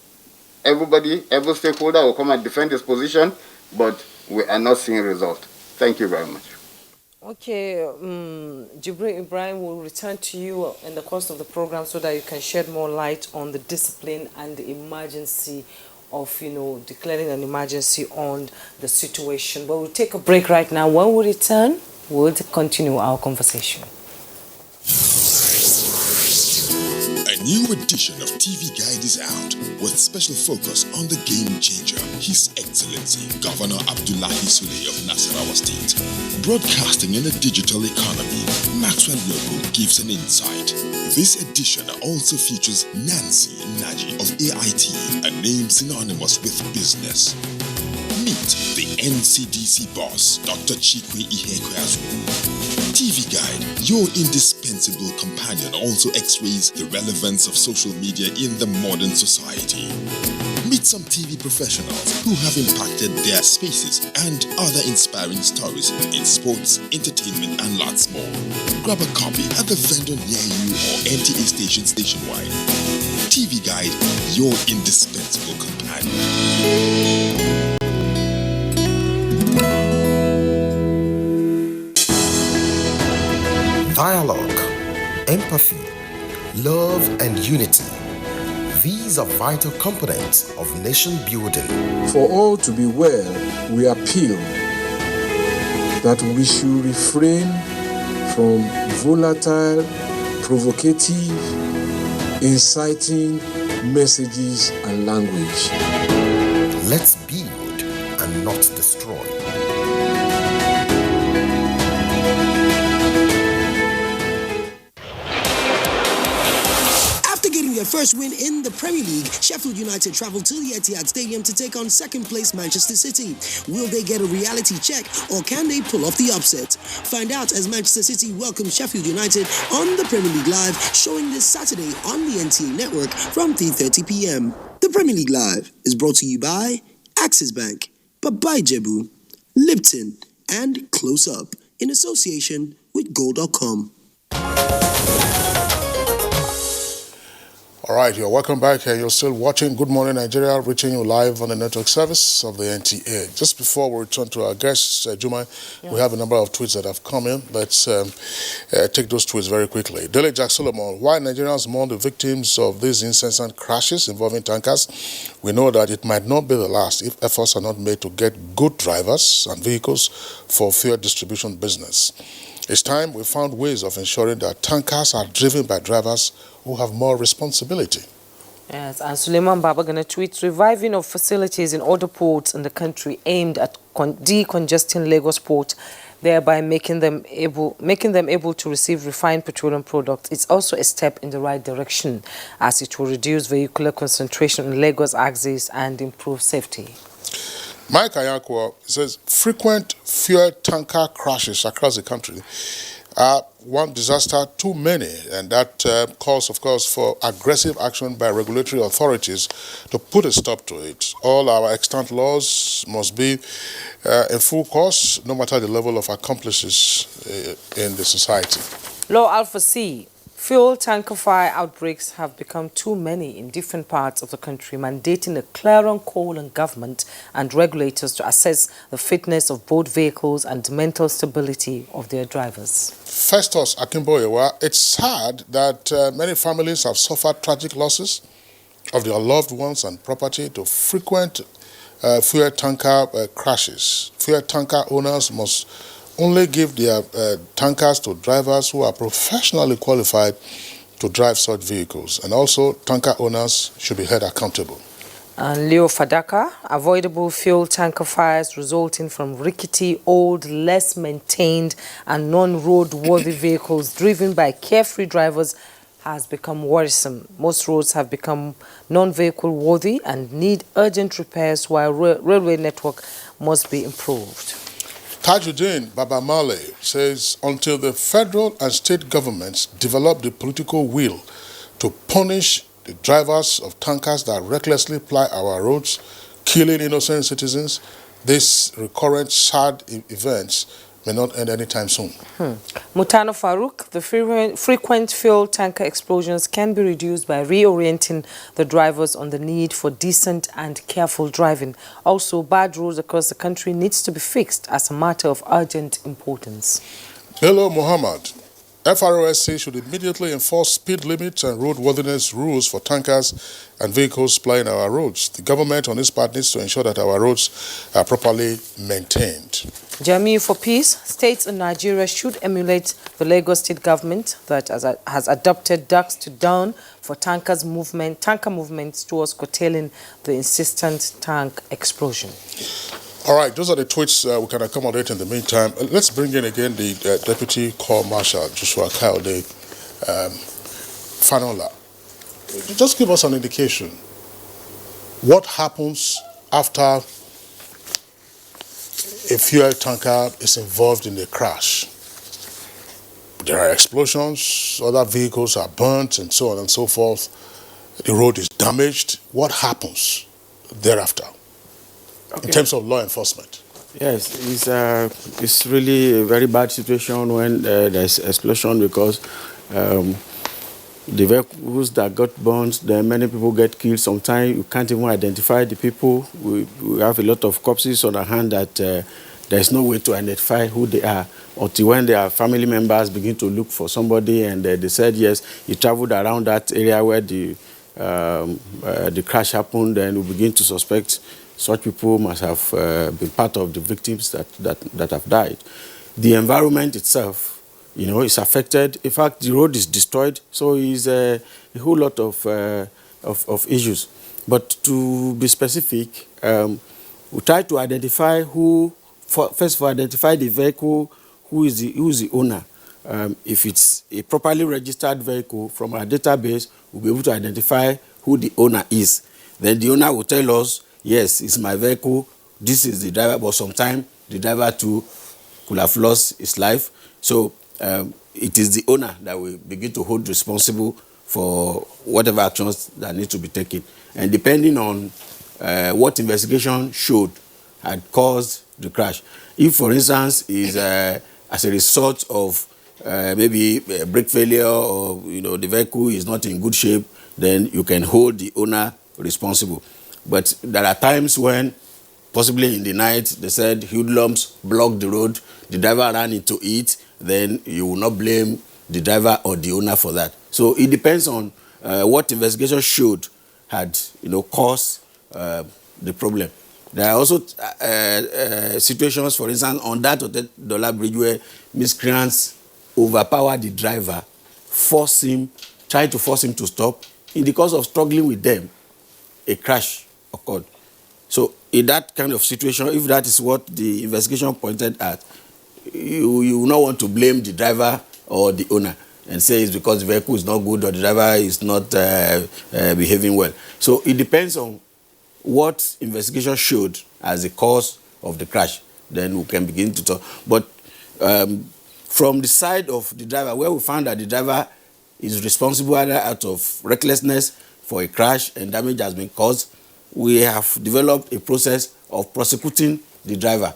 Everybody, every stakeholder will come and defend his position, but we are not seeing results. Thank you very much. Okay, Jibril Ibrahim will return to you in the course of the program so that you can shed more light on the discipline and the emergency of, declaring an emergency on the situation. But we'll take a break right now. When we return, we'll continue our conversation. A new edition of TV Guide is out with special focus on the game changer, His Excellency Governor Abdullahi Sule of Nasarawa State. Broadcasting in the digital economy, Maxwell Logo gives an insight. This edition also features Nancy Naji of AIT, a name synonymous with business. Meet the NCDC boss, Dr. Chikwe Ihekweazu. TV Guide, your indispensable companion, also x-rays the relevance of social media in the modern society. Meet some TV professionals who have impacted their spaces and other inspiring stories in sports, entertainment, and lots more. Grab a copy at the vendor near you or NTA stations nationwide. TV Guide, your indispensable companion. Dialogue, empathy, love, and unity. These are vital components of nation building. For all to be well, we appeal that we should refrain from volatile, provocative, inciting messages and language. Let's build and not destroy. Their first win in the Premier League, Sheffield United travelled to the Etihad Stadium to take on second place Manchester City. Will they get a reality check or can they pull off the upset? Find out as Manchester City welcomes Sheffield United on the Premier League Live, showing this Saturday on the NTA network from 3:30 p.m. The Premier League Live is brought to you by Axis Bank, Babai Jebu, Lipton, and Close Up in association with Gold.com. All right, you're welcome back. You're still watching Good Morning Nigeria, reaching you live on the network service of the NTA. Just before we return to our guests, Juma, we have a number of tweets that have come in. Let's take those tweets very quickly. Dele Jack Solomon, why Nigerians mourn the victims of these incessant crashes involving tankers? We know that it might not be the last if efforts are not made to get good drivers and vehicles for fuel distribution business. It's time we found ways of ensuring that tankers are driven by drivers who have more responsibility. Yes, and Suleiman Babagana tweets, reviving of facilities in other ports in the country aimed at decongesting Lagos port, thereby making them able to receive refined petroleum products. It's also a step in the right direction, as it will reduce vehicular concentration in Lagos axis and improve safety. Mike Ayakwa says frequent fuel tanker crashes across the country are one disaster too many, and that calls, of course, for aggressive action by regulatory authorities to put a stop to it. All our extant laws must be in full course, no matter the level of accomplices in the society. Law Alpha C. Fuel tanker fire outbreaks have become too many in different parts of the country, mandating a clarion call on government and regulators to assess the fitness of both vehicles and mental stability of their drivers. Festus Akimboyewa, it's sad that many families have suffered tragic losses of their loved ones and property to frequent fuel tanker crashes. Fuel tanker owners must only give their tankers to drivers who are professionally qualified to drive such vehicles, and also tanker owners should be held accountable. And Leo Fadaka, avoidable fuel tanker fires resulting from rickety, old, less maintained and non-road-worthy vehicles driven by carefree drivers has become worrisome. Most roads have become non-vehicle worthy and need urgent repairs, while railway network must be improved. Tajuddin Baba Male says until the federal and state governments develop the political will to punish the drivers of tankers that recklessly ply our roads, killing innocent citizens, these recurrent sad events may not end anytime soon. Mutano Farouk, the frequent fuel tanker explosions can be reduced by reorienting the drivers on the need for decent and careful driving. Also, bad roads across the country needs to be fixed as a matter of urgent importance. Hello, Muhammad. FROSC should immediately enforce speed limits and roadworthiness rules for tankers and vehicles plying our roads. The government on its part needs to ensure that our roads are properly maintained. Jamiu for Peace, states in Nigeria should emulate the Lagos state government that has adopted dusk to dawn for tanker movements towards curtailing the insistent tank explosion. All right, those are the tweets we can accommodate in the meantime. Let's bring in again the Deputy Corps Marshal, Joshua Kayode Fanola. Just give us an indication. What happens after a fuel tanker is involved in a crash? There are explosions, other vehicles are burnt, and so on and so forth. The road is damaged. What happens thereafter? Okay. In terms of law enforcement? Yes, it's really a very bad situation when there's explosion, because the vehicles that got burned, then many people get killed. Sometimes you can't even identify the people. We have a lot of corpses on our hand that there's no way to identify who they are until when their family members begin to look for somebody, and they said, yes, he traveled around that area where the crash happened, and we begin to suspect such people must have been part of the victims that have died. The environment itself, is affected. In fact, the road is destroyed, so it's a whole lot of issues. But to be specific, we try to identify first of all, identify the vehicle, who is the owner. If it's a properly registered vehicle, from our database, we'll be able to identify who the owner is. Then the owner will tell us, yes, it's my vehicle, this is the driver, but sometimes the driver too could have lost his life. So it is the owner that will begin to hold responsible for whatever actions that need to be taken. And depending on what investigation showed had caused the crash. If, for instance, is as a result of maybe a brake failure, or the vehicle is not in good shape, then you can hold the owner responsible. But there are times when, possibly in the night, they said hoodlums blocked the road, the driver ran into it, then you will not blame the driver or the owner for that. So it depends on what investigation showed had caused the problem. There are also situations, for instance, on that $10 bridge where miscreants overpowered the driver, tried to force him to stop. In the course of struggling with them, a crash occurred. So in that kind of situation, if that is what the investigation pointed at, you will not want to blame the driver or the owner and say it's because the vehicle is not good or the driver is not behaving well. So it depends on what investigation showed as the cause of the crash. Then we can begin to talk. But from the side of the driver, where we found that the driver is responsible either out of recklessness for a crash and damage has been caused, we have developed a process of prosecuting the driver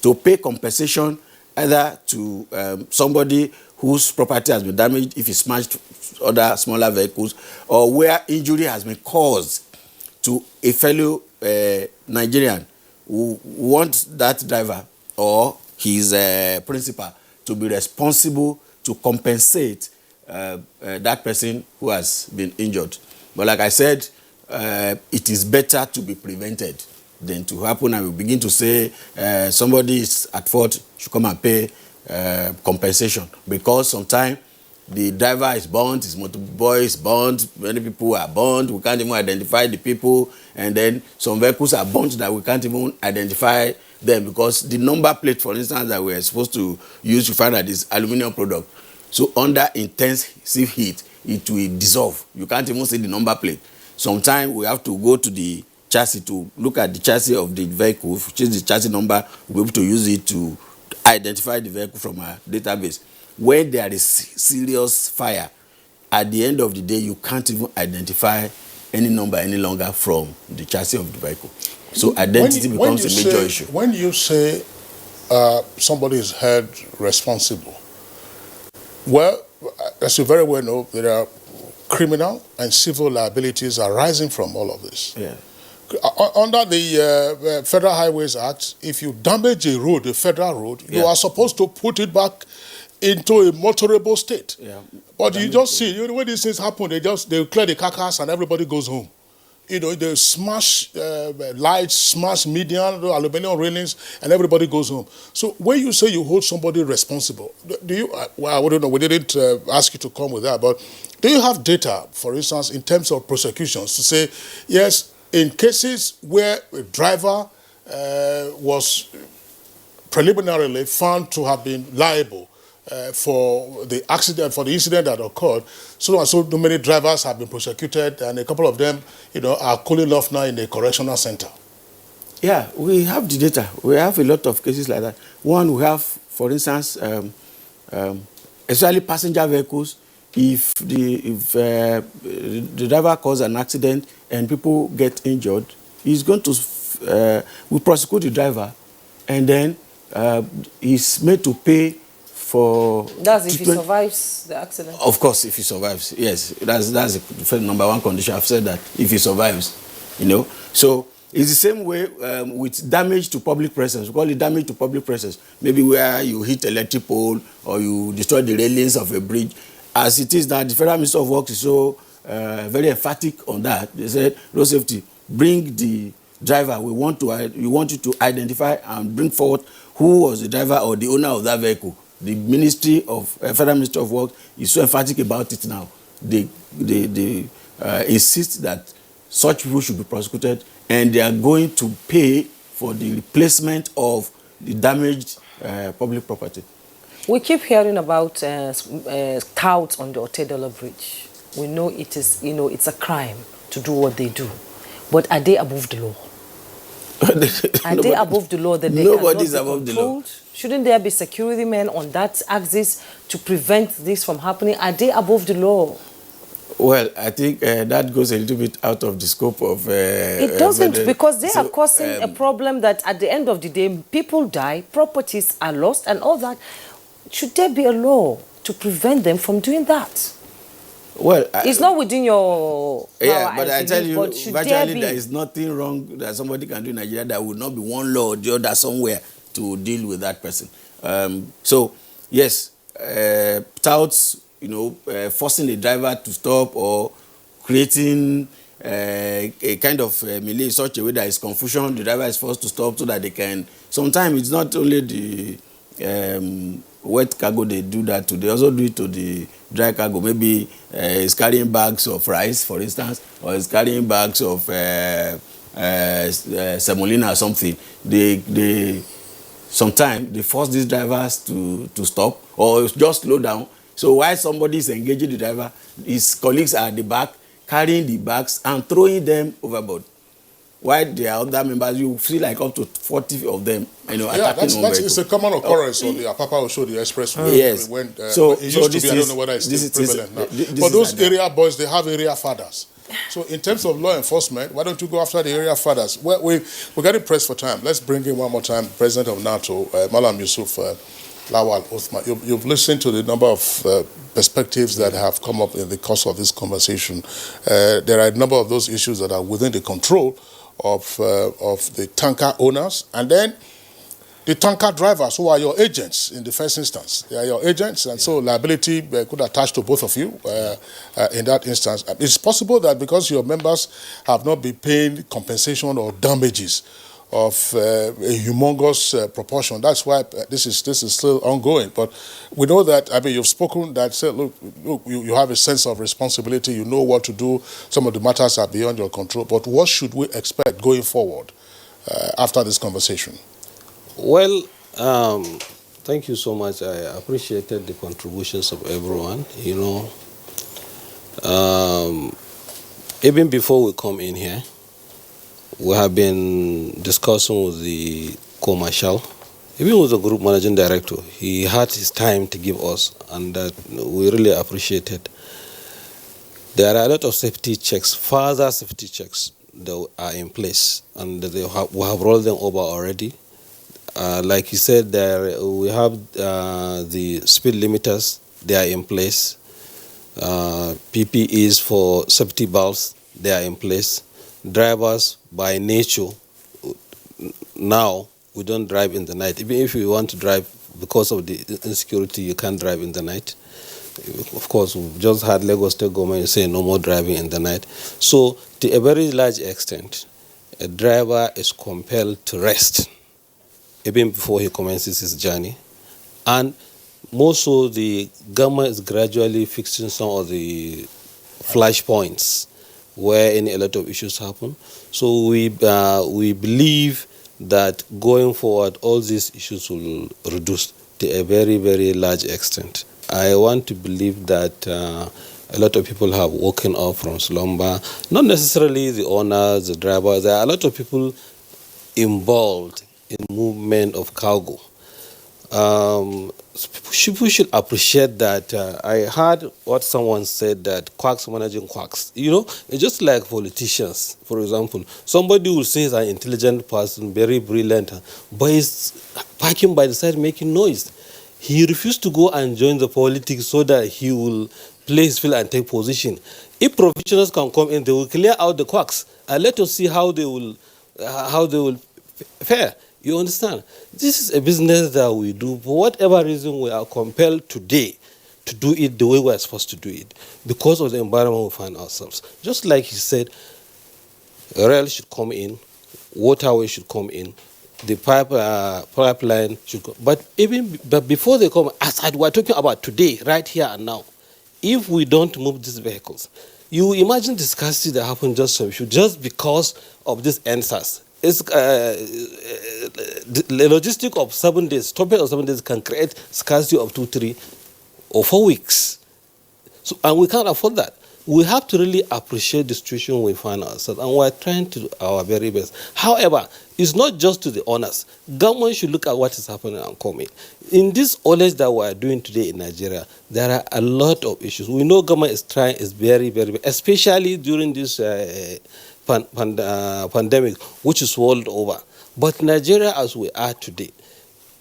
to pay compensation either to somebody whose property has been damaged if he smashed other smaller vehicles, or where injury has been caused to a fellow Nigerian who wants that driver or his principal to be responsible to compensate that person who has been injured. But like I said, it is better to be prevented then to happen, and we begin to say somebody is at fault, should come and pay compensation, because sometimes the driver is burnt, his motorboy is burnt, many people are burnt, we can't even identify the people, and then some vehicles are burnt that we can't even identify them because the number plate, for instance, that we're supposed to use to find out is aluminum product. So under intensive heat, it will dissolve. You can't even see the number plate. Sometimes we have to go to the chassis to look at the chassis of the vehicle, which is the chassis number, we'll be able to use it to identify the vehicle from our database. When there is serious fire, at the end of the day, you can't even identify any number any longer from the chassis of the vehicle. So identity becomes a major issue. When you say somebody is held responsible, well, as you very well know, there are criminal and civil liabilities arising from all of this. Yeah. Under the Federal Highways Act, if you damage a road, a federal road, you are supposed to put it back into a motorable state. Yeah. But you just see, when these things happen, they clear the carcass and everybody goes home. They smash lights, smash median, aluminum railings, and everybody goes home. So when you say you hold somebody responsible, do you, well, I don't know, we didn't ask you to come with that, but do you have data, for instance, in terms of prosecutions to say, yes, in cases where a driver was preliminarily found to have been liable for the accident, for the incident that occurred, so and so many drivers have been prosecuted, and a couple of them, are cooling off now in a correctional center? Yeah, we have the data. We have a lot of cases like that. One, we have, for instance, especially passenger vehicles. If the driver causes an accident and people get injured, he's going to we prosecute the driver, and then he's made to pay for. That's if he survives the accident. Of course, if he survives, yes, that's the number one condition. I've said that if he survives, So it's the same way with damage to public presence. We call it damage to public presence. Maybe where you hit electric pole or you destroy the railings of a bridge. As it is now, the Federal Minister of Works is so very emphatic on that. They said, road safety, bring the driver. We want you to identify and bring forward who was the driver or the owner of that vehicle. The Federal Ministry of Works is so emphatic about it now. They insist that such people should be prosecuted, and they are going to pay for the replacement of the damaged public property. We keep hearing about touts on the Otedola Bridge. We know it is, it's a crime to do what they do. But are they above the law? Are they above the law that they nobody is above the law? Shouldn't there be security men on that axis to prevent this from happening? Are they above the law? Well, I think that goes a little bit out of the scope of... it doesn't, because they are causing a problem that at the end of the day, people die, properties are lost and all that. Should there be a law to prevent them from doing that? Well, it's not within your power, yeah, but I tell you, virtually there is nothing wrong that somebody can do in Nigeria that would not be one law or the other somewhere to deal with that person. So, yes, touts, forcing the driver to stop or creating a kind of melee in such a way that is confusion, the driver is forced to stop so that they can... Sometimes it's not only the wet cargo they do that to, they also do it to the dry cargo. Maybe he's carrying bags of rice, for instance, or he's carrying bags of semolina or something. Sometimes they force these drivers to stop or just slow down. So while somebody is engaging the driver, his colleagues are at the back carrying the bags and throwing them overboard. While there are other members, you feel like up to 40 of them, attacking one vehicle. It's a common occurrence on the Apapa Osho, the expressway. Yes. When, it used to be, I don't know whether it's still prevalent now. But those area boys, they have area fathers. So in terms of law enforcement, why don't you go after the area fathers? We're getting pressed for time. Let's bring in one more time President of NATO, Malam Yusuf Lawal Othman. You've listened to the number of perspectives that have come up in the course of this conversation. There are a number of those issues that are within the control of the tanker owners. And then the tanker drivers who are your agents in the first instance. They are your agents, and so liability could attach to both of you in that instance. It's possible that because your members have not been paying compensation or damages of a humongous proportion, that's why this is still ongoing. But we know that, I mean, you've spoken that, said, look, you have a sense of responsibility, you know what to do, some of the matters are beyond your control, but what should we expect going forward after this conversation? Well, thank you so much. I appreciated the contributions of everyone. You know, even before we come in here, we have been discussing with the co-marshal, even with the group managing director. He had his time to give us, and that we really appreciated. There are a lot of safety checks, further safety checks that are in place, and we have rolled them over already. Like you said, we have the speed limiters, they are in place. PPEs for safety belts, they are in place. Drivers, by nature, now we don't drive in the night. Even if you want to drive, because of the insecurity, you can't drive in the night. Of course, we've just had Lagos State government say no more driving in the night. So, to a very large extent, a driver is compelled to rest even before he commences his journey. And more so, the government is gradually fixing some of the flash points where a lot of issues happen. So we believe that going forward, all these issues will reduce to a very, very large extent. I want to believe that a lot of people have woken up from slumber, not necessarily the owners, the drivers. There are a lot of people involved in movement of cargo. People should appreciate that. I heard what someone said, that quacks managing quacks. You know, it's just like politicians, for example. Somebody will say he's an intelligent person, very brilliant, but he's parking by the side making noise. He refused to go and join the politics so that he will play his field and take position. If professionals can come in, they will clear out the quacks, and let us see how they will fare. You understand? This is a business that we do. For whatever reason, we are compelled today to do it the way we are supposed to do it because of the environment we find ourselves. Just like he said, rail should come in, waterway should come in, the pipeline should come. But before they come, as we're talking about today, right here and now, if we don't move these vehicles, you imagine the scarcity that happened just because of these answers. It's the logistic of 7 days, stopping of 7 days can create scarcity of 2, 3, or 4 weeks. So, and we can't afford that. We have to really appreciate the situation we find ourselves, and we're trying to do our very best. However, it's not just to the owners. Government should look at what is happening and coming. In this knowledge that we are doing today in Nigeria, there are a lot of issues. We know government is trying, is very, very, especially during this pandemic, which is world over. But Nigeria, as we are today,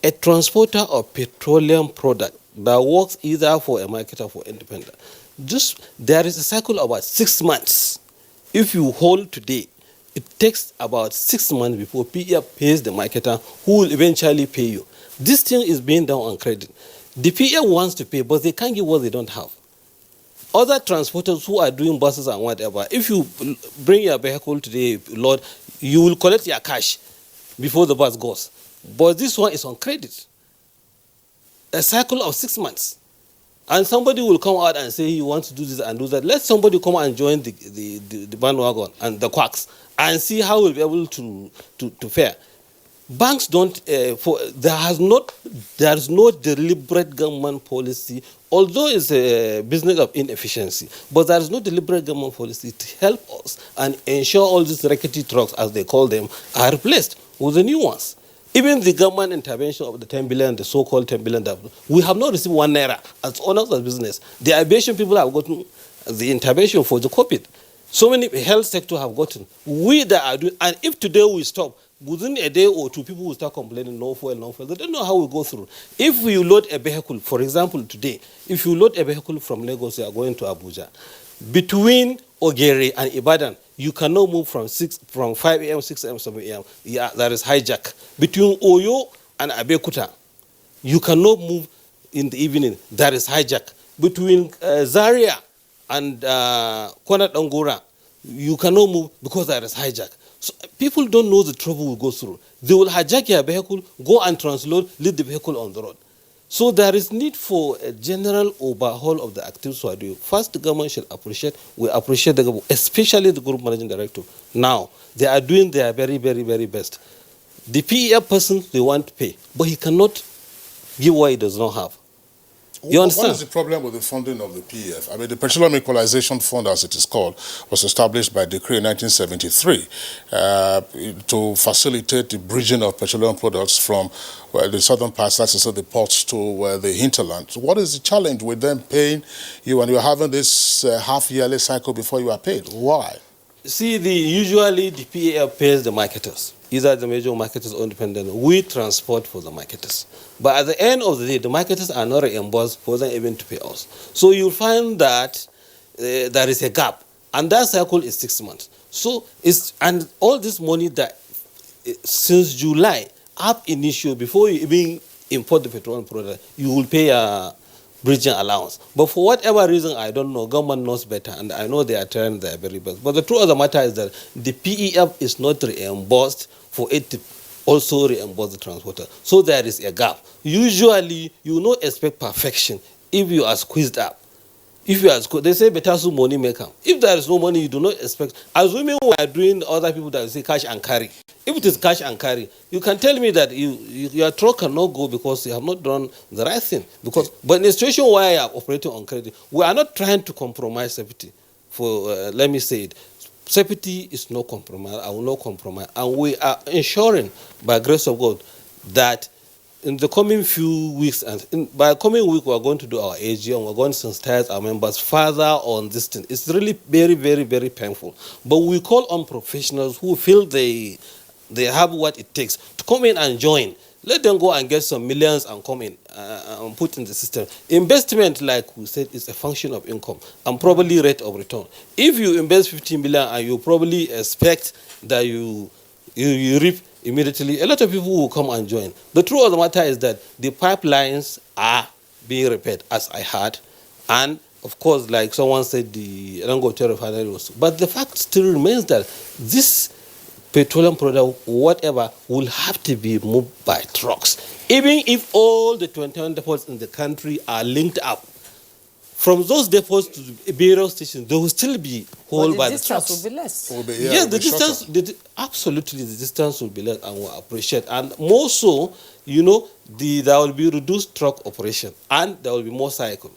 a transporter of petroleum product that works either for a market or for independent, there is a cycle of about 6 months. If you hold today, it takes about 6 months before PEF pays the marketer, who will eventually pay you. This thing is being done on credit. The PEF wants to pay, but they can't give what they don't have. Other transporters who are doing buses and whatever, if you bring your vehicle today, Lord, you will collect your cash before the bus goes. But this one is on credit. A cycle of 6 months. And somebody will come out and say he wants to do this and do that. Let somebody come and join the bandwagon and the quacks and see how we'll be able to fare. Banks don't, there is no deliberate government policy, although it's a business of inefficiency, but there is no deliberate government policy to help us and ensure all these rickety trucks, as they call them, are replaced with the new ones. Even the government intervention of the 10 billion, the so-called 10 billion, we have not received 1 naira as owners of business. The aviation people have gotten the intervention for the COVID. So many health sector have gotten. We that are doing, and if today we stop, within a day or two, people will start complaining, no fuel, no fuel. They don't know how we go through. If we load a vehicle, for example, today, if you load a vehicle from Lagos, you are going to Abuja, between Ogere and Ibadan, you cannot move from 5 a.m., 6 a.m., 7 a.m. Yeah, that is hijack. Between Oyo, and Abekuta. You cannot move in the evening. There is hijack. Between Zaria and Kwanat Angora, you cannot move because there is hijack. So people don't know the trouble we go through. They will hijack your vehicle, go and transload, leave the vehicle on the road. So there is need for a general overhaul of the activities we are doing. First, the government should appreciate, we appreciate the government, especially the group managing director. Now, they are doing their very, very, very best. The PEF person, they want to pay, but he cannot give what he does not have. You understand? What is the problem with the funding of the PEF? I mean, the Petroleum Equalization Fund, as it is called, was established by decree in 1973 to facilitate the bridging of petroleum products from the southern parts, that's also the ports, to the hinterland. So what is the challenge with them paying you and you're having this half-yearly cycle before you are paid? Why? See, usually the PEF pays the marketers, either the major marketers or independent. We transport for the marketers. But at the end of the day, the marketers are not reimbursed for them even to pay us. So you'll find that there is a gap. And that cycle is 6 months. So and all this money that since July up initial, before you even import the petroleum product, you will pay a bridging allowance. But for whatever reason, I don't know, government knows better, and I know they are trying their very best. But the truth of the matter is that the PEF is not reimbursed for it to also reimburse the transporter. So there is a gap. Usually, you will not expect perfection if you are squeezed up. If you are squeezed, they say better so money may come. If there is no money, you do not expect. Assuming we are doing other people that say cash and carry. If it is cash and carry, you can tell me that your truck cannot go because you have not done the right thing. But in a situation where you are operating on credit, we are not trying to compromise safety. Let me say it. Safety is no compromise. I will not compromise. And we are ensuring, by grace of God, that in the coming few weeks, by coming week, we are going to do our AGM. We are going to sensitize our members further on this thing. It's really very, very, very painful. But we call on professionals who feel they have what it takes to come in and join. Let them go and get some millions and come in and put in the system. Investment, like we said, is a function of income and probably rate of return. If you invest 15 million and you probably expect that you reap immediately, a lot of people will come and join. The truth of the matter is that the pipelines are being repaired, as I heard, and of course, like someone said, the Dangote refinery was. But the fact still remains that this petroleum product, whatever, will have to be moved by trucks. Even if all the 21 depots in the country are linked up, from those depots to the burial stations, they will still be hauled by the trucks. The distance will be less. Yes, the distance, absolutely, the distance will be less, and we appreciate. And more so, there will be reduced truck operation, and there will be more cycle.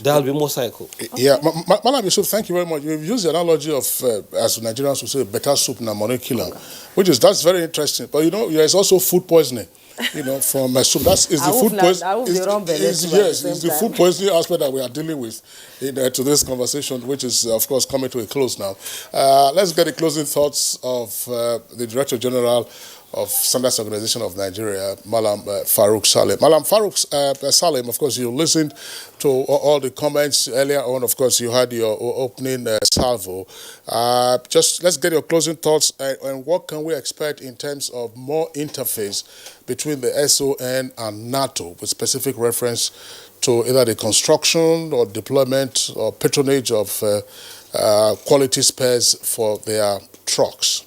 There will be more cycle. Yeah, Madam Yusuf, thank you very much. You've used the analogy of, as Nigerians would say, better soup than money killer, that's very interesting. But there's also food poisoning. From soup. That's the food poisoning. It's the food poisoning aspect that we are dealing with to this conversation, which is, of course, coming to a close now. Let's get the closing thoughts of the Director General of Standards Organization of Nigeria, Malam Farouk Salem. Malam Farouk Salem, of course, you listened to all the comments earlier on. Of course, you had your opening salvo. Just let's get your closing thoughts and what can we expect in terms of more interface between the SON and NATO, with specific reference to either the construction or deployment or patronage of quality spares for their trucks.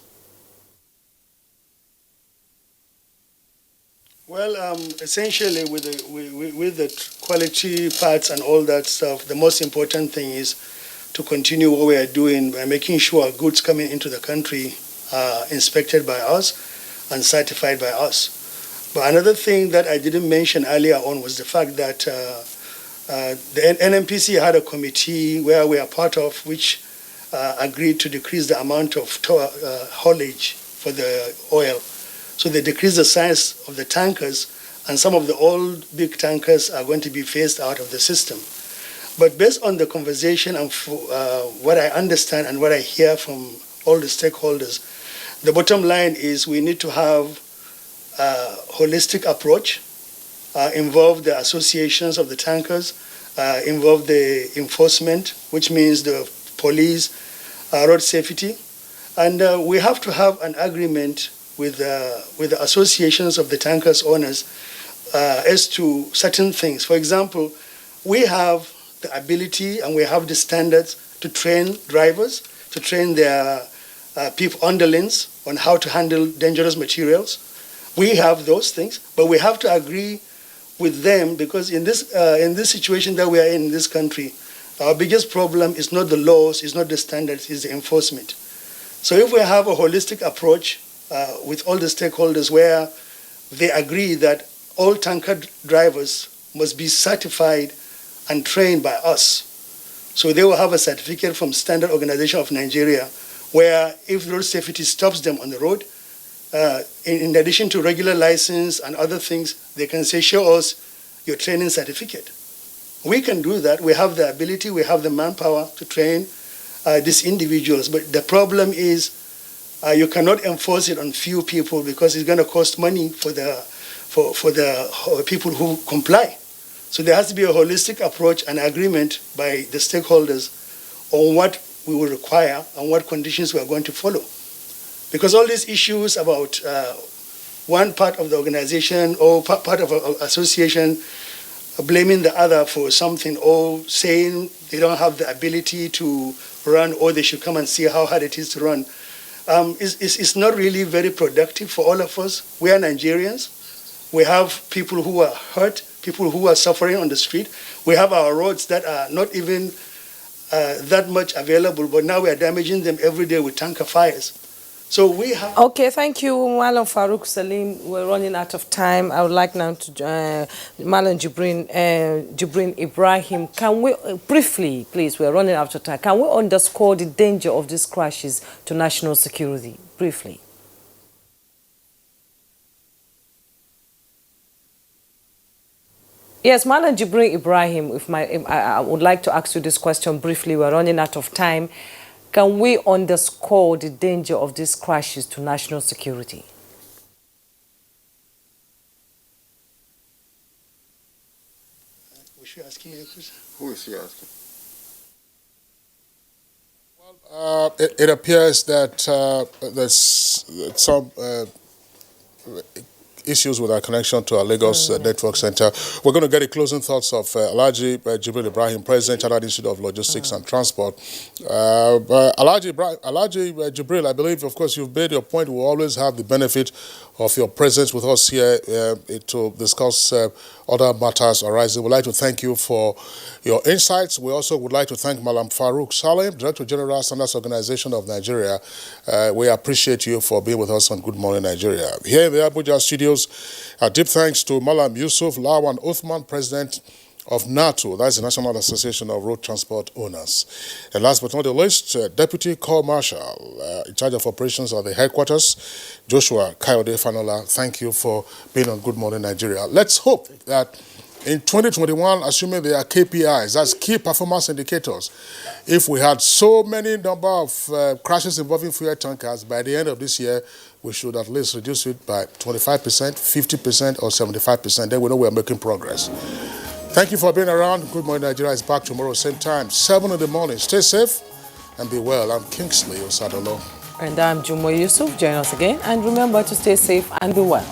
Well, essentially, with the quality parts and all that stuff, the most important thing is to continue what we are doing by making sure goods coming into the country are inspected by us and certified by us. But another thing that I didn't mention earlier on was the fact that the NMPC had a committee where we are part of, which agreed to decrease the amount of haulage for the oil. So they decreased the size of the tankers, and some of the old big tankers are going to be phased out of the system. But based on the conversation and what I understand and what I hear from all the stakeholders, the bottom line is we need to have a holistic approach, involve the associations of the tankers, involve the enforcement, which means the police, road safety, and we have to have an agreement with the associations of the tankers owners as to certain things. For example, we have the ability and we have the standards to train drivers, to train their people underlings on how to handle dangerous materials. We have those things, but we have to agree with them, because in this situation that we are in this country, our biggest problem is not the laws, is not the standards, is the enforcement. So if we have a holistic approach with all the stakeholders where they agree that all tanker drivers must be certified and trained by us, so they will have a certificate from Standard Organization of Nigeria, where if road safety stops them on the road, in addition to regular license and other things, they can say, show us your training certificate. We can do that. We have the ability, we have the manpower to train these individuals. But the problem is you cannot enforce it on few people, because it's going to cost money for the people who comply. So there has to be a holistic approach and agreement by the stakeholders on what we will require and what conditions we are going to follow. Because all these issues about one part of the organization or part of an association blaming the other for something, or saying they don't have the ability to run, or they should come and see how hard it is to run, is not really very productive for all of us. We are Nigerians. We have people who are hurt, people who are suffering on the street. We have our roads that are not even that much available, but now we are damaging them every day with tanker fires. So we have... Okay, thank you, Malam Farouk Salim. We're running out of time. I would like now to Malam Jibrin Ibrahim. Can we, briefly, please, we're running out of time. Can we underscore the danger of these crashes to national security? Briefly. Yes, Malam Jibrin Ibrahim, I would like to ask you this question briefly. We're running out of time. Can we underscore the danger of these crashes to national security? Was she asking me a question? Who is she asking? Well, it appears that there's some issues with our connection to our Lagos Network Center. We're going to get the closing thoughts of Alhaji Jibril Ibrahim, President, Chartered Institute of Logistics and Transport. Alhaji Jibril, I believe, of course, you've made your point. We'll always have the benefit of your presence with us here to discuss other matters arising. We'd like to thank you for your insights. We also would like to thank Malam Farouk Salim, Director General, Standards Organization of Nigeria. We appreciate you for being with us on Good Morning Nigeria. Here in the Abuja studios, deep thanks to Malam Yusuf Lawan Uthman, President of NATO, that's the National Association of Road Transport Owners. And last but not the least, Deputy Corps Marshal in charge of operations at the headquarters, Joshua Kayode Fanola. Thank you for being on Good Morning Nigeria. Let's hope that in 2021, assuming there are KPIs, that's key performance indicators, if we had so many number of crashes involving fuel tankers, by the end of this year, we should at least reduce it by 25%, 50%, or 75%. Then we know we're making progress. Thank you for being around. Good Morning Nigeria is back tomorrow, same time, 7 in the morning. Stay safe and be well. I'm Kingsley Osadolo. And I'm Jumo Yusuf. Join us again. And remember to stay safe and be well.